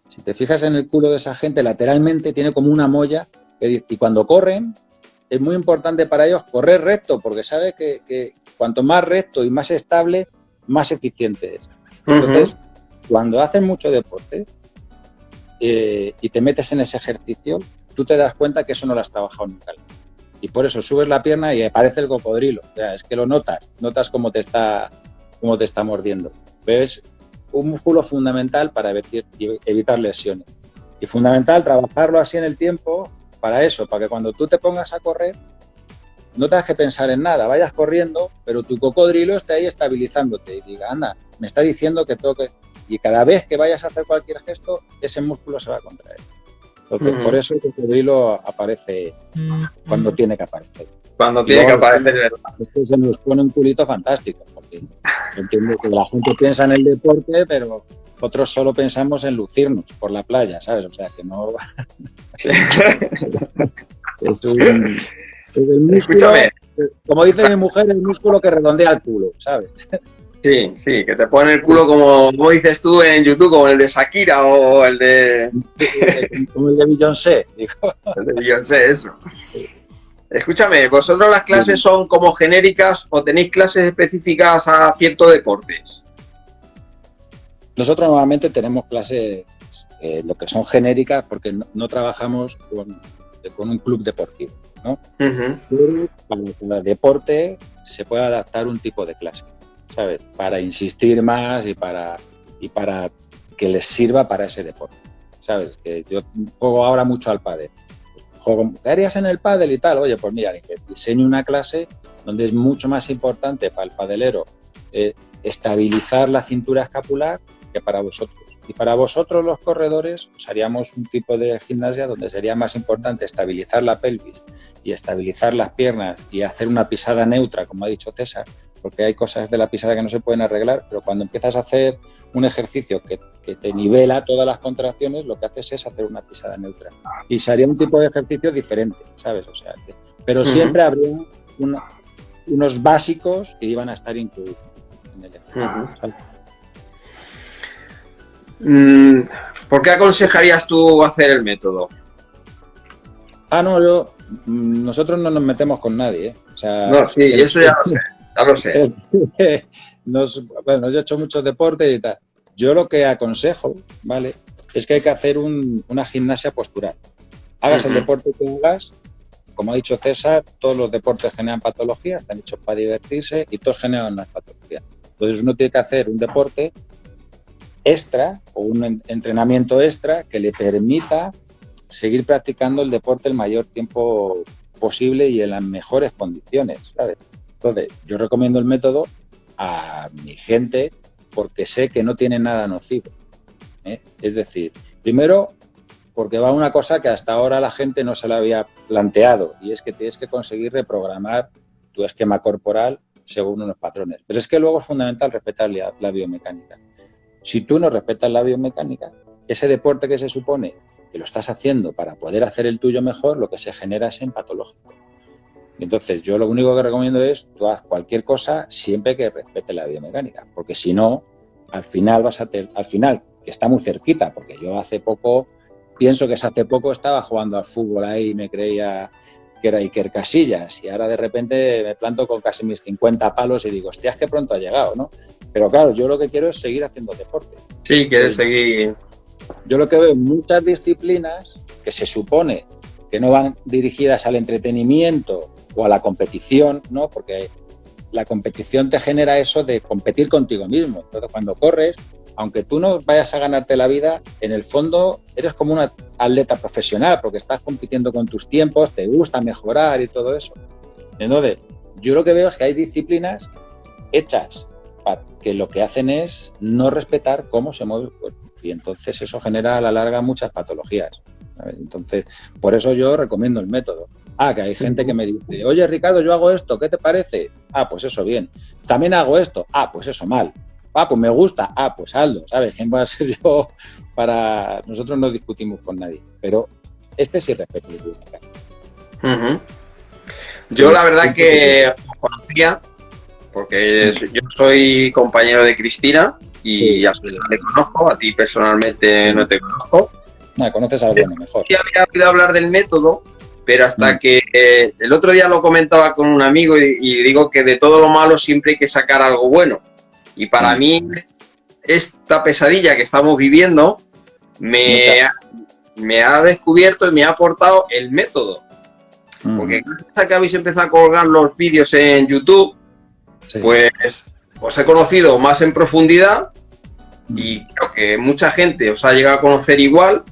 Si te fijas en el culo de esa gente, lateralmente tiene como una molla, y cuando corren, es muy importante para ellos correr recto, porque sabe que cuanto más recto y más estable, más eficiente es. Entonces, cuando hacen mucho deporte y te metes en ese ejercicio, tú te das cuenta que eso no lo has trabajado nunca. Y por eso subes la pierna y aparece el cocodrilo. O sea, es que lo notas cómo te está mordiendo. Pero es un músculo fundamental para evitar lesiones. Y fundamental trabajarlo así en el tiempo para eso, para que cuando tú te pongas a correr, no tengas que pensar en nada, vayas corriendo, pero tu cocodrilo esté ahí estabilizándote y diga, anda, me está diciendo que tengo que... Y cada vez que vayas a hacer cualquier gesto, ese músculo se va a contraer. Entonces, por eso el cocodrilo aparece cuando tiene que aparecer. Cuando tiene que aparecer, ¿verdad? Después se nos pone un culito fantástico, porque entiendo que la gente piensa en el deporte, pero otros solo pensamos en lucirnos por la playa, ¿sabes? O sea, que no... es el músculo, escúchame. Como dice mi mujer, el músculo que redondea el culo, ¿sabes? Sí, que te pone el culo como dices tú en YouTube, como el de Shakira o el de... Como el de Beyoncé, dijo. El de Beyoncé, eso. Escúchame, ¿vosotros las clases son como genéricas o tenéis clases específicas a ciertos deportes? Nosotros normalmente tenemos clases, lo que son genéricas, porque no trabajamos con un club deportivo, ¿no? Uh-huh. Para el deporte se puede adaptar un tipo de clase, ¿sabes? Para insistir más y para que les sirva para ese deporte, ¿sabes? Que yo juego ahora mucho al pádel. ¿Qué harías en el pádel y tal? Oye, pues mira, diseño una clase donde es mucho más importante para el padelero estabilizar la cintura escapular que para vosotros. Y para vosotros los corredores pues haríamos un tipo de gimnasia donde sería más importante estabilizar la pelvis y estabilizar las piernas y hacer una pisada neutra, como ha dicho César, porque hay cosas de la pisada que no se pueden arreglar, pero cuando empiezas a hacer un ejercicio que te nivela todas las contracciones, lo que haces es hacer una pisada neutra. Y sería un tipo de ejercicio diferente, ¿sabes? O sea, pero siempre habría unos básicos que iban a estar incluidos en el ejercicio. ¿Por qué aconsejarías tú hacer el método? Nosotros no nos metemos con nadie, ¿eh? O sea, no, sí, eso ya lo sé. Yo he hecho muchos deportes y tal. Yo lo que aconsejo, ¿vale? Es que hay que hacer una gimnasia postural. Hagas el deporte que hagas, como ha dicho César, todos los deportes generan patologías, están hechos para divertirse y todos generan unas patologías. Entonces uno tiene que hacer un deporte extra o un entrenamiento extra que le permita seguir practicando el deporte el mayor tiempo posible y en las mejores condiciones, ¿sabes? Entonces, yo recomiendo el método a mi gente porque sé que no tiene nada nocivo, ¿eh? Es decir, primero, porque va una cosa que hasta ahora la gente no se la había planteado y es que tienes que conseguir reprogramar tu esquema corporal según unos patrones. Pero es que luego es fundamental respetar la biomecánica. Si tú no respetas la biomecánica, ese deporte que se supone que lo estás haciendo para poder hacer el tuyo mejor, lo que se genera es en patológico. Entonces, yo lo único que recomiendo es tú haz cualquier cosa siempre que respete la biomecánica, porque si no, al final que está muy cerquita, porque yo pienso que hace poco estaba jugando al fútbol ahí y me creía que era Iker Casillas y ahora de repente me planto con casi mis 50 palos y digo, hostias, que pronto ha llegado, ¿no? Pero claro, yo lo que quiero es seguir haciendo deporte. Sí, quieres seguir. Yo lo que veo en muchas disciplinas que se supone que no van dirigidas al entretenimiento o a la competición, ¿no? Porque la competición te genera eso de competir contigo mismo. Entonces, cuando corres, aunque tú no vayas a ganarte la vida, en el fondo eres como un atleta profesional porque estás compitiendo con tus tiempos, te gusta mejorar y todo eso. Entonces, yo lo que veo es que hay disciplinas hechas para que lo que hacen es no respetar cómo se mueve el cuerpo. Y entonces eso genera a la larga muchas patologías, ¿sabes? Entonces, por eso yo recomiendo el método. Que hay gente que me dice, oye, Ricardo, yo hago esto, ¿qué te parece? Pues eso bien. También hago esto. Pues eso mal. Pues me gusta. Pues hazlo, ¿sabes? ¿Quién va a ser yo para...? Nosotros no discutimos con nadie, pero este sí respeto el público. Yo la verdad que os conocía, porque yo soy compañero de Cristina y ya le conozco, a ti personalmente no te conozco. No, conoces a alguno mejor. Sí había oído hablar del método, pero hasta que el otro día lo comentaba con un amigo y digo que de todo lo malo siempre hay que sacar algo bueno. Y para mí esta pesadilla que estamos viviendo me ha descubierto y me ha aportado el método. Porque gracias a que habéis empezado a colgar los vídeos en YouTube, pues os he conocido más en profundidad y creo que mucha gente os ha llegado a conocer igual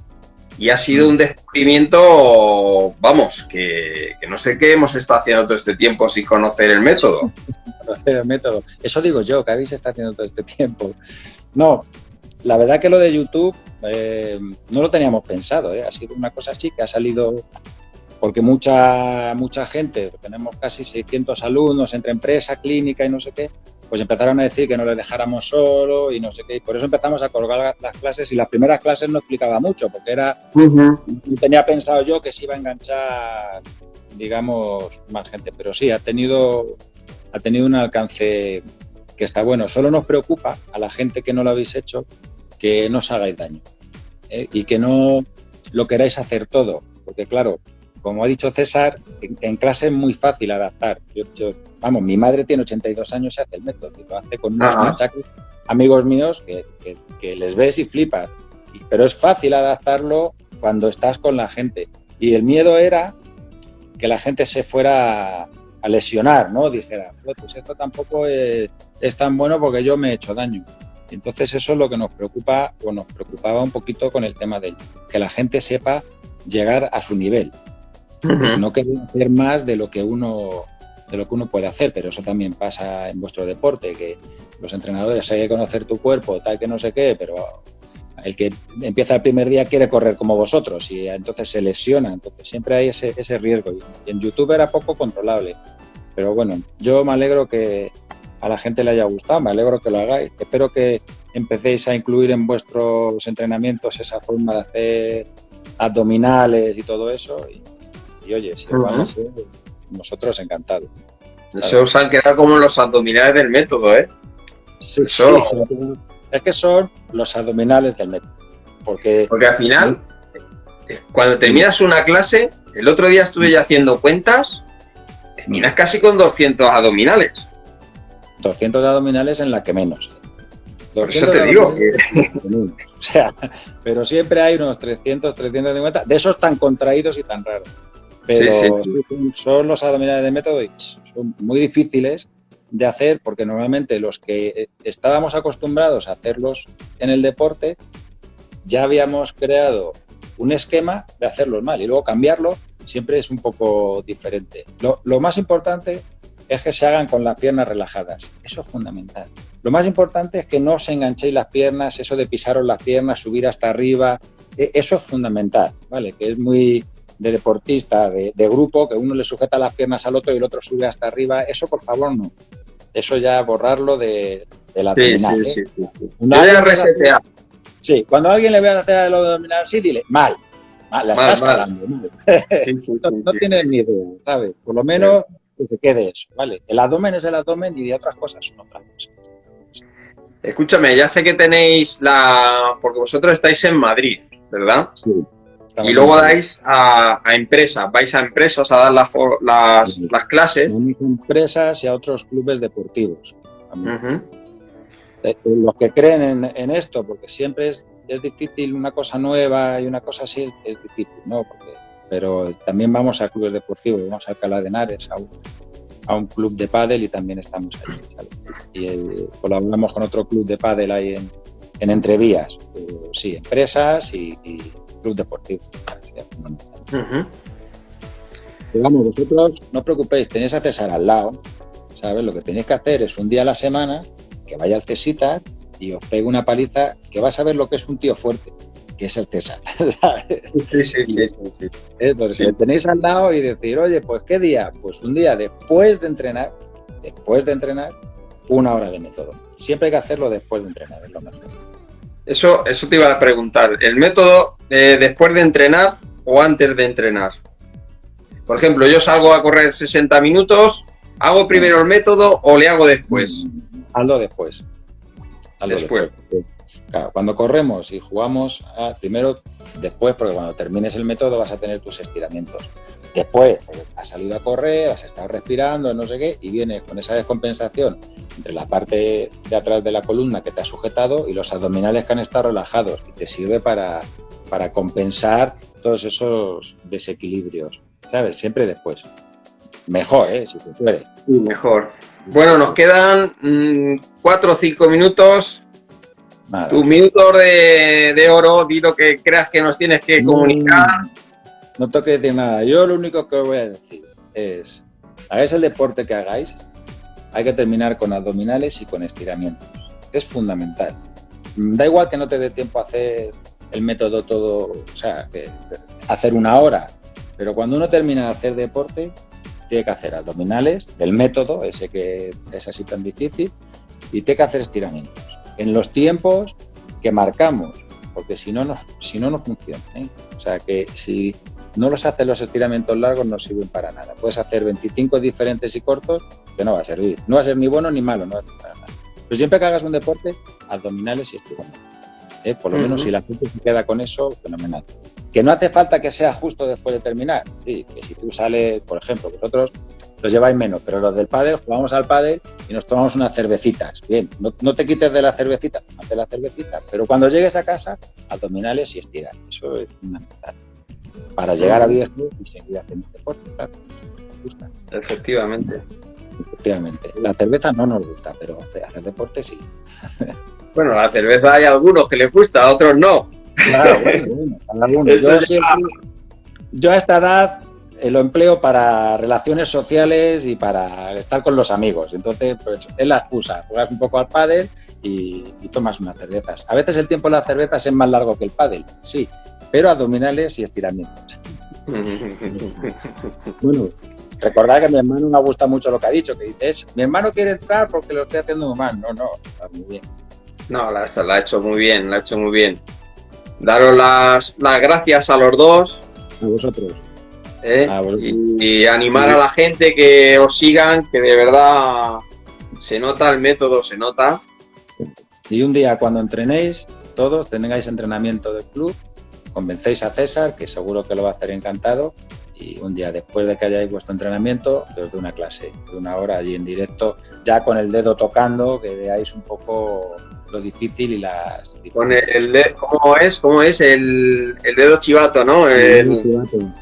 y ha sido un descubrimiento, vamos, que no sé qué hemos estado haciendo todo este tiempo sin conocer el método. El método. Eso digo yo, que habéis estado haciendo todo este tiempo. No, la verdad que lo de YouTube no lo teníamos pensado, ha sido una cosa así que ha salido porque mucha gente, tenemos casi 600 alumnos entre empresa, clínica y no sé qué, pues empezaron a decir que no les dejáramos solo y no sé qué, y por eso empezamos a colgar las clases y las primeras clases no explicaba mucho, porque era, tenía pensado yo que se iba a enganchar, digamos, más gente, pero sí, ha tenido un alcance que está bueno. Solo nos preocupa a la gente que no lo habéis hecho que no os hagáis daño, y que no lo queráis hacer todo, porque claro, como ha dicho César, en clase es muy fácil adaptar. Vamos, mi madre tiene 82 años y hace el método, y lo hace con unos machaques amigos míos que les ves y flipas, pero es fácil adaptarlo cuando estás con la gente. Y el miedo era que la gente se fuera a lesionar, ¿no? Dijera, pues esto tampoco es tan bueno porque yo me he hecho daño. Y entonces eso es lo que nos preocupa o nos preocupaba un poquito con el tema de que la gente sepa llegar a su nivel. No querer hacer más de lo que uno puede hacer, pero eso también pasa en vuestro deporte, que los entrenadores hay que conocer tu cuerpo, tal que no sé qué, pero el que empieza el primer día quiere correr como vosotros y entonces se lesiona, entonces siempre hay ese riesgo. Y en YouTube era poco controlable, pero bueno, yo me alegro que a la gente le haya gustado, me alegro que lo hagáis, espero que empecéis a incluir en vuestros entrenamientos esa forma de hacer abdominales y todo eso y oye, si os vamos, nosotros encantados. Eso os han quedado como los abdominales del método, ¿eh? Sí, es que son los abdominales del método. Porque al final, cuando terminas una clase, el otro día estuve ya haciendo cuentas, terminas casi con 200 abdominales. 200 abdominales en la que menos. Por eso te digo. O sea, pero siempre hay unos 300, 350, de esos tan contraídos y tan raros. Pero son los abdominales de método y son muy difíciles de hacer porque normalmente los que estábamos acostumbrados a hacerlos en el deporte ya habíamos creado un esquema de hacerlos mal y luego cambiarlo siempre es un poco diferente. Lo más importante es que se hagan con las piernas relajadas. Eso es fundamental. Lo más importante es que no os enganchéis las piernas, eso de pisaros las piernas, subir hasta arriba, eso es fundamental, ¿vale? Que es muy de deportista, de grupo, que uno le sujeta las piernas al otro y el otro sube hasta arriba. Eso, por favor, no. Eso ya borrarlo de la abdominal. Sí. Yo ya resetear. Sí, cuando a alguien le vea hacer el abdominal, sí, dile, mal, la estás cagando. No tienes ni idea, ¿sabes? Por lo menos que se quede eso, ¿vale? El abdomen es el abdomen y de otras cosas son otras cosas. Escúchame, ya sé que tenéis porque vosotros estáis en Madrid, ¿verdad? Sí. Y luego dais a empresas, vais a empresas a dar las clases. A empresas y a otros clubes deportivos. Los que creen en esto, porque siempre es difícil una cosa nueva y una cosa así es difícil, ¿no? Pero también vamos a clubes deportivos, vamos a Alcalá de Henares, a un club de pádel y también estamos ahí, ¿sabes? Y colaboramos con otro club de pádel ahí en Entrevías. Sí, empresas y club deportivo. Pero vamos, vosotros no os preocupéis, tenéis a César al lado, ¿sabes? Lo que tenéis que hacer es un día a la semana que vaya al Cesitas y os pegue una paliza que vas a ver lo que es un tío fuerte, que es el César, ¿sabes? Sí. Entonces, tenéis al lado y decir, oye, pues ¿qué día? Pues un día después de entrenar, 1 hora de método. Siempre hay que hacerlo después de entrenar, es lo mejor. Eso te iba a preguntar. ¿El método después de entrenar o antes de entrenar? Por ejemplo, yo salgo a correr 60 minutos, ¿hago primero el método o le hago después? Hazlo después. Después. Claro, cuando corremos y jugamos, primero, después, porque cuando termines el método vas a tener tus estiramientos. Después, has salido a correr, has estado respirando, no sé qué, y vienes con esa descompensación entre la parte de atrás de la columna que te ha sujetado y los abdominales que han estado relajados. Y te sirve para compensar todos esos desequilibrios, ¿sabes? Siempre después. Mejor, si se puede. Sí, mejor. Bueno, nos quedan 4 o 5 minutos. Nada. Tus minutos de oro, di lo que creas que nos tienes que comunicar. No toques de nada. Yo lo único que os voy a decir es, hagáis el deporte que hagáis, hay que terminar con abdominales y con estiramientos. Es fundamental. Da igual que no te dé tiempo a hacer el método todo, o sea, hacer 1 hora, pero cuando uno termina de hacer deporte, tiene que hacer abdominales del método, ese que es así tan difícil, y tiene que hacer estiramientos en los tiempos que marcamos, porque si no funciona, ¿eh? O sea, que si no los haces los estiramientos largos no sirven para nada. Puedes hacer 25 diferentes y cortos, que no va a servir. No va a ser ni bueno ni malo, no va a servir para nada. Pero siempre que hagas un deporte, abdominales y estiramientos. Por lo menos si la gente se queda con eso, fenomenal. Que no hace falta que sea justo después de terminar. Sí, que si tú sales, por ejemplo, vosotros los lleváis menos, pero los del pádel jugamos al pádel y nos tomamos unas cervecitas. Bien, no te quites de la cervecita, tómate la cervecita, pero cuando llegues a casa, abdominales y estirar. Eso es fundamental. Para llegar a viejo y seguir haciendo deporte, claro. Nos gusta. Efectivamente. Efectivamente. La cerveza no nos gusta, pero hacer deporte sí. Bueno, la cerveza hay algunos que les gusta, a otros no. Claro, bueno, algunos. Yo a esta edad lo empleo para relaciones sociales y para estar con los amigos. Entonces, pues es la excusa. Juegas un poco al pádel y tomas unas cervezas. A veces el tiempo de las cervezas es más largo que el pádel, sí, pero abdominales y estiramientos. Bueno, recordad que a mi hermano me gusta mucho lo que ha dicho, que dice, mi hermano quiere entrar porque lo estoy haciendo muy mal. No, está muy bien. No, la ha hecho muy bien, la ha hecho muy bien. Daros las gracias a los dos. A vosotros. Y animar a la gente que os sigan, que de verdad se nota el método, se nota. Y un día cuando entrenéis, todos tengáis entrenamiento del club, convencéis a César, que seguro que lo va a hacer encantado, y un día después de que hayáis vuestro entrenamiento, os doy una clase de 1 hora allí en directo, ya con el dedo tocando, que veáis un poco lo difícil y las... Con el dedo, ¿cómo es? El dedo chivato, ¿no?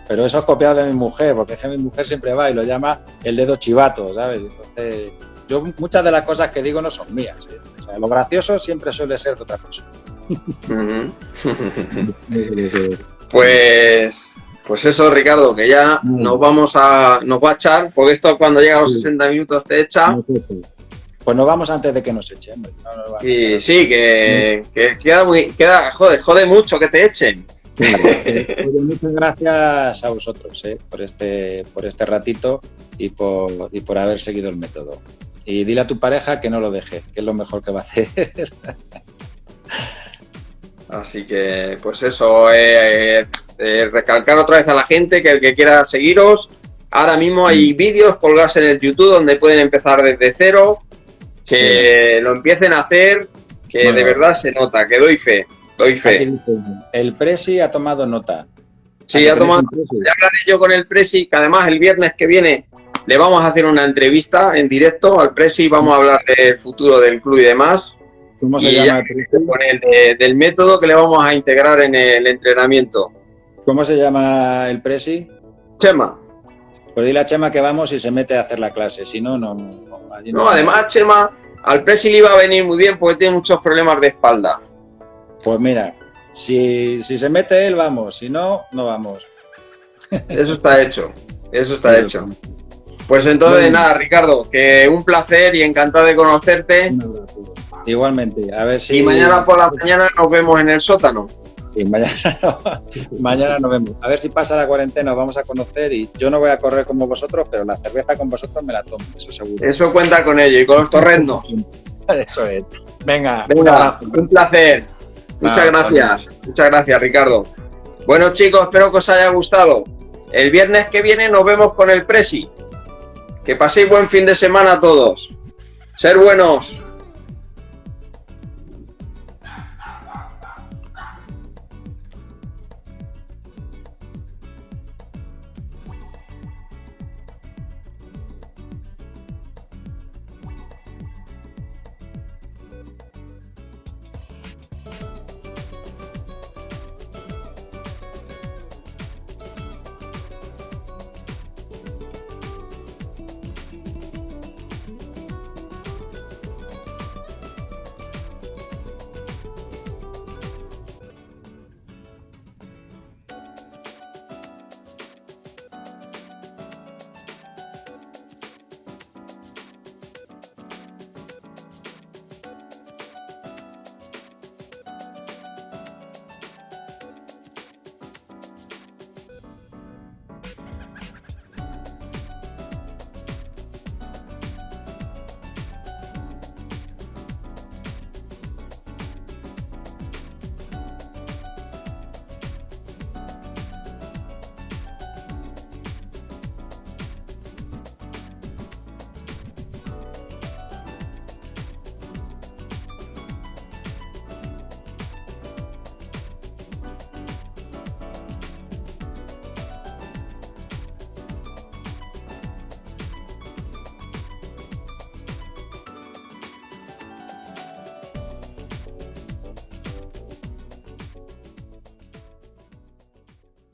Pero eso es copiado de mi mujer, porque es que mi mujer siempre va y lo llama el dedo chivato, ¿sabes? Entonces, yo muchas de las cosas que digo no son mías, ¿eh? O sea, lo gracioso siempre suele ser de otra persona. Pues eso, Ricardo, que ya nos va a echar, porque esto cuando llega a los 60 minutos te echa. Pues nos vamos antes de que nos echen. Y sí, que jode mucho que te echen. Claro. Muchas gracias a vosotros por este ratito y por haber seguido el método. Y dile a tu pareja que no lo deje, que es lo mejor que va a hacer. Así que, pues eso, recalcar otra vez a la gente que el que quiera seguiros, ahora mismo hay vídeos colgados en el YouTube donde pueden empezar desde cero, que lo empiecen a hacer, que bueno, de verdad se nota, que doy fe. El Presi ha tomado nota. Sí, ha tomado nota. Ya hablaré yo con el Presi, que además el viernes que viene le vamos a hacer una entrevista en directo al Presi, vamos a hablar del futuro del club y demás. ¿Cómo se llama el Presi? Con del método que le vamos a integrar en el entrenamiento. ¿Cómo se llama el Presi? Chema. Pues dile a Chema que vamos y se mete a hacer la clase, si no, no. No, además Chema, al Presi le iba a venir muy bien porque tiene muchos problemas de espalda. Pues mira, si se mete él, vamos, si no, no vamos. Eso está hecho, Pues entonces, bueno, nada, Ricardo, que un placer y encantado de conocerte. Igualmente, a ver si... Y mañana por la mañana nos vemos en el sótano. Sí, mañana nos vemos. A ver si pasa la cuarentena, os vamos a conocer y yo no voy a correr como vosotros, pero la cerveza con vosotros me la tomo, eso seguro. Eso cuenta con ello y con los torrendos. Eso es. Venga, un placer. Muchas gracias, Ricardo. Bueno, chicos, espero que os haya gustado. El viernes que viene nos vemos con el Presi. Que paséis buen fin de semana a todos. Ser buenos.